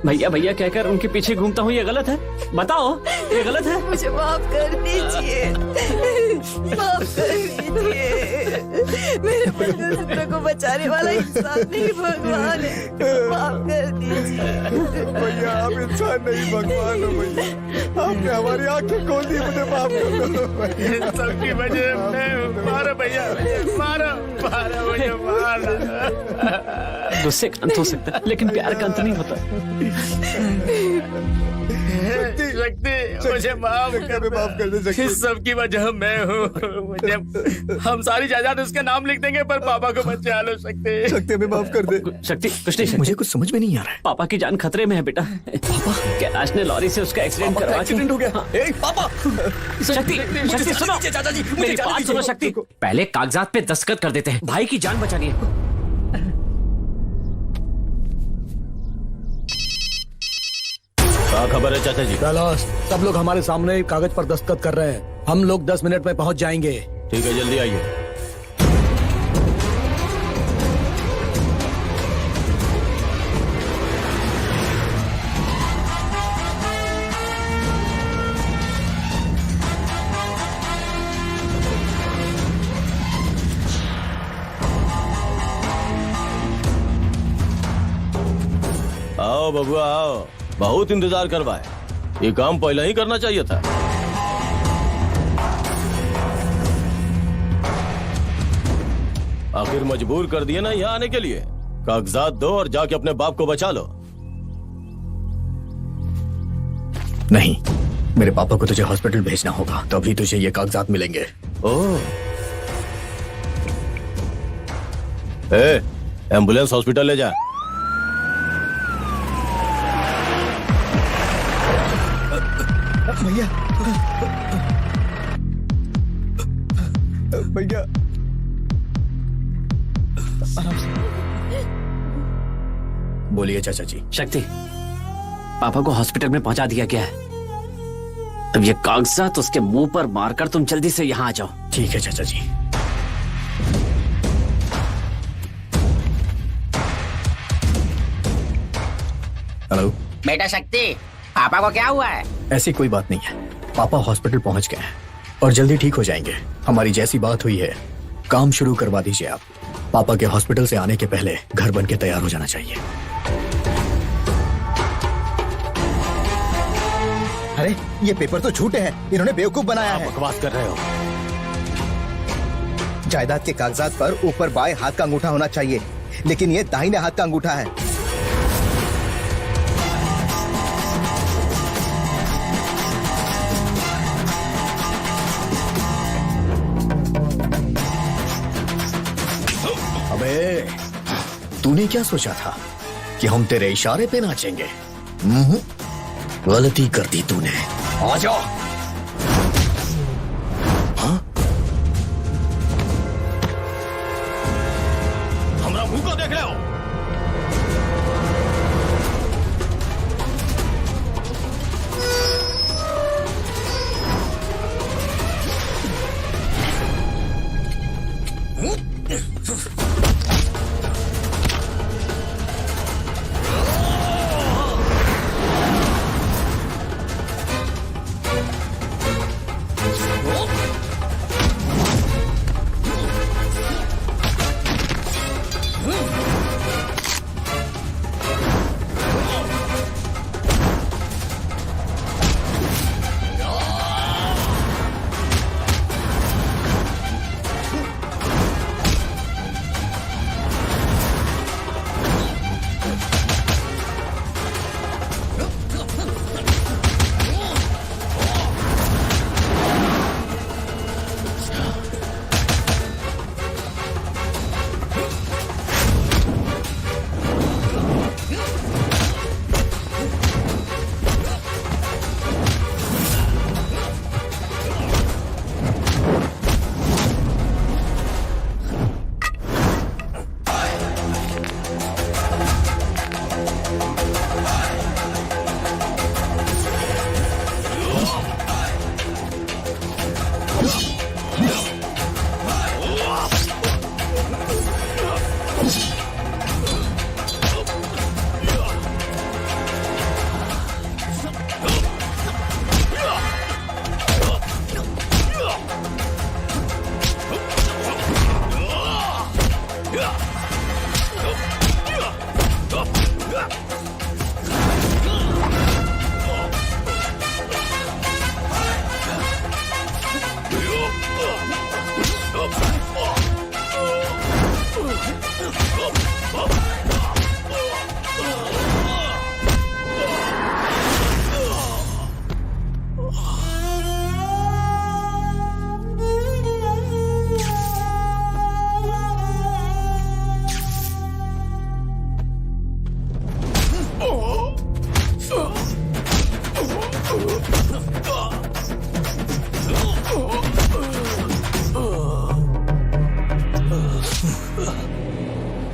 भैया भैया कहकर उनके पीछे घूमता हूँ, ये गलत है? बताओ, ये गलत है? मुझे माफ कर दीजिए, माफ कर दीजिए। मेरे मंगलसूत्र को बचाने वाला इंसान नहीं भगवान है, माफ कर दीजिए। भैया आप इंसान नहीं भगवान हो भैया, आपने हमारी आंखें खोल दी, मुझे माफ कर दो। सबकी वजह मैं मारो भैया, मारो मुझे मारो। गुस्से का अंत हो सकता है लेकिन प्यार का अंत नहीं होता। शक्ति मुझे माफ कर दे। इस सब की वजह मैं हूँ। मुझे हम सारी जायदाद उसके नाम लिख देंगे पर पापा को बचा लो। शक्ति हमें माफ कर दे। शक्ति कुछ नहीं, मुझे कुछ समझ में नहीं आ रहा है। पापा की जान खतरे में है बेटा। पापा कैलाश ने लॉरी से उसका एक्सीडेंट करवा एक्सीडेंट हो गया। पापा शक्ति सुनो, मेरी बात सुनो शक्ति। पहले कागजात पे दस्तखत कर देते हैं, भाई की जान बचानी है। क्या खबर है चाचा जी? कैलाश, सब लोग हमारे सामने कागज पर दस्तखत कर रहे हैं। हम लोग 10 मिनट में पहुंच जाएंगे। ठीक है, जल्दी आइए। आओ बबुआ आओ, बहुत इंतजार करवाए। ये काम पहले ही करना चाहिए था। आखिर मजबूर कर दिए ना यहाँ आने के लिए। कागजात दो और जाके अपने बाप को बचा लो। नहीं, मेरे पापा को तुझे हॉस्पिटल भेजना होगा, तभी तुझे ये कागजात मिलेंगे। ओह, एम्बुलेंस हॉस्पिटल ले जा। भैया भैया आराम से बोलिए चाचा जी। शक्ति, पापा को हॉस्पिटल में पहुंचा दिया गया है। अब ये कागजात उसके मुंह पर मारकर तुम जल्दी से यहाँ आ जाओ। ठीक है चाचा जी। हेलो बेटा शक्ति, पापा को क्या हुआ है? ऐसी कोई बात नहीं है, पापा हॉस्पिटल पहुंच गए हैं और जल्दी ठीक हो जाएंगे। हमारी जैसी बात हुई है, काम शुरू करवा दीजिए आप। पापा के हॉस्पिटल से आने के पहले घर बन के तैयार हो जाना चाहिए। अरे ये पेपर तो झूठे हैं, इन्होंने बेवकूफ बनाया है। बकवास कर रहे हो। जायदाद के कागजात पर ऊपर बाएं हाथ का अंगूठा होना चाहिए, लेकिन ये दाहिने हाथ का अंगूठा है। अबे, तूने क्या सोचा था कि हम तेरे इशारे पे नाचेंगे? गलती कर दी तूने। आ जाओ। हाँ? हमारा मुंह को देख रहे हो?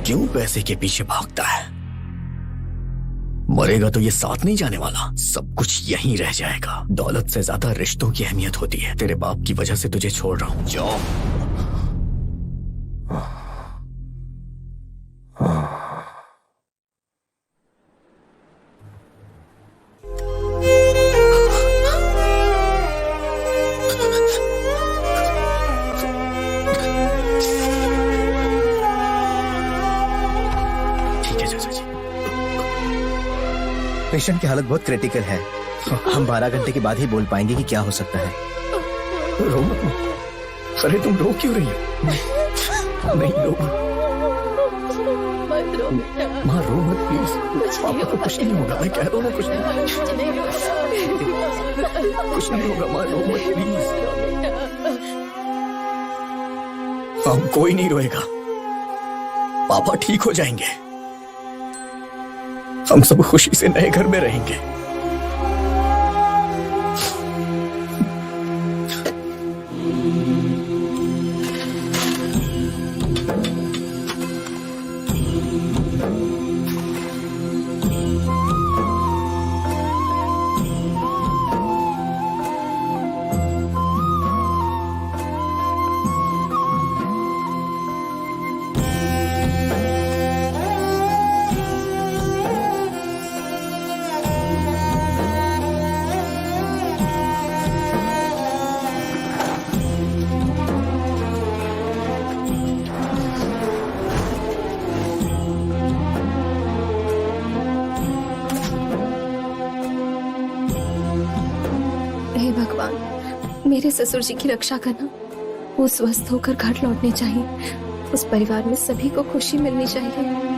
क्यों पैसे के पीछे भागता है? मरेगा तो ये साथ नहीं जाने वाला, सब कुछ यहीं रह जाएगा। दौलत से ज्यादा रिश्तों की अहमियत होती है। तेरे बाप की वजह से तुझे छोड़ रहा हूं, जाओ। पेशेंट की हालत बहुत क्रिटिकल है। हम 12 घंटे के बाद ही बोल पाएंगे कि क्या हो सकता है। रो मत। अरे तुम रो क्यों रही हो? नहीं रो। मत रो। माँ रो मत प्लीज, पापा को कुछ नहीं होगा, मैं कह रहा हूँ ना कुछ नहीं होगा माँ, रो मत प्लीज। हम कोई नहीं रोएगा, पापा ठीक हो जाएंगे, हम सब खुशी से नए घर में रहेंगे। हे भगवान, मेरे ससुर जी की रक्षा करना, वो स्वस्थ होकर घर लौटने चाहिए, उस परिवार में सभी को खुशी मिलनी चाहिए।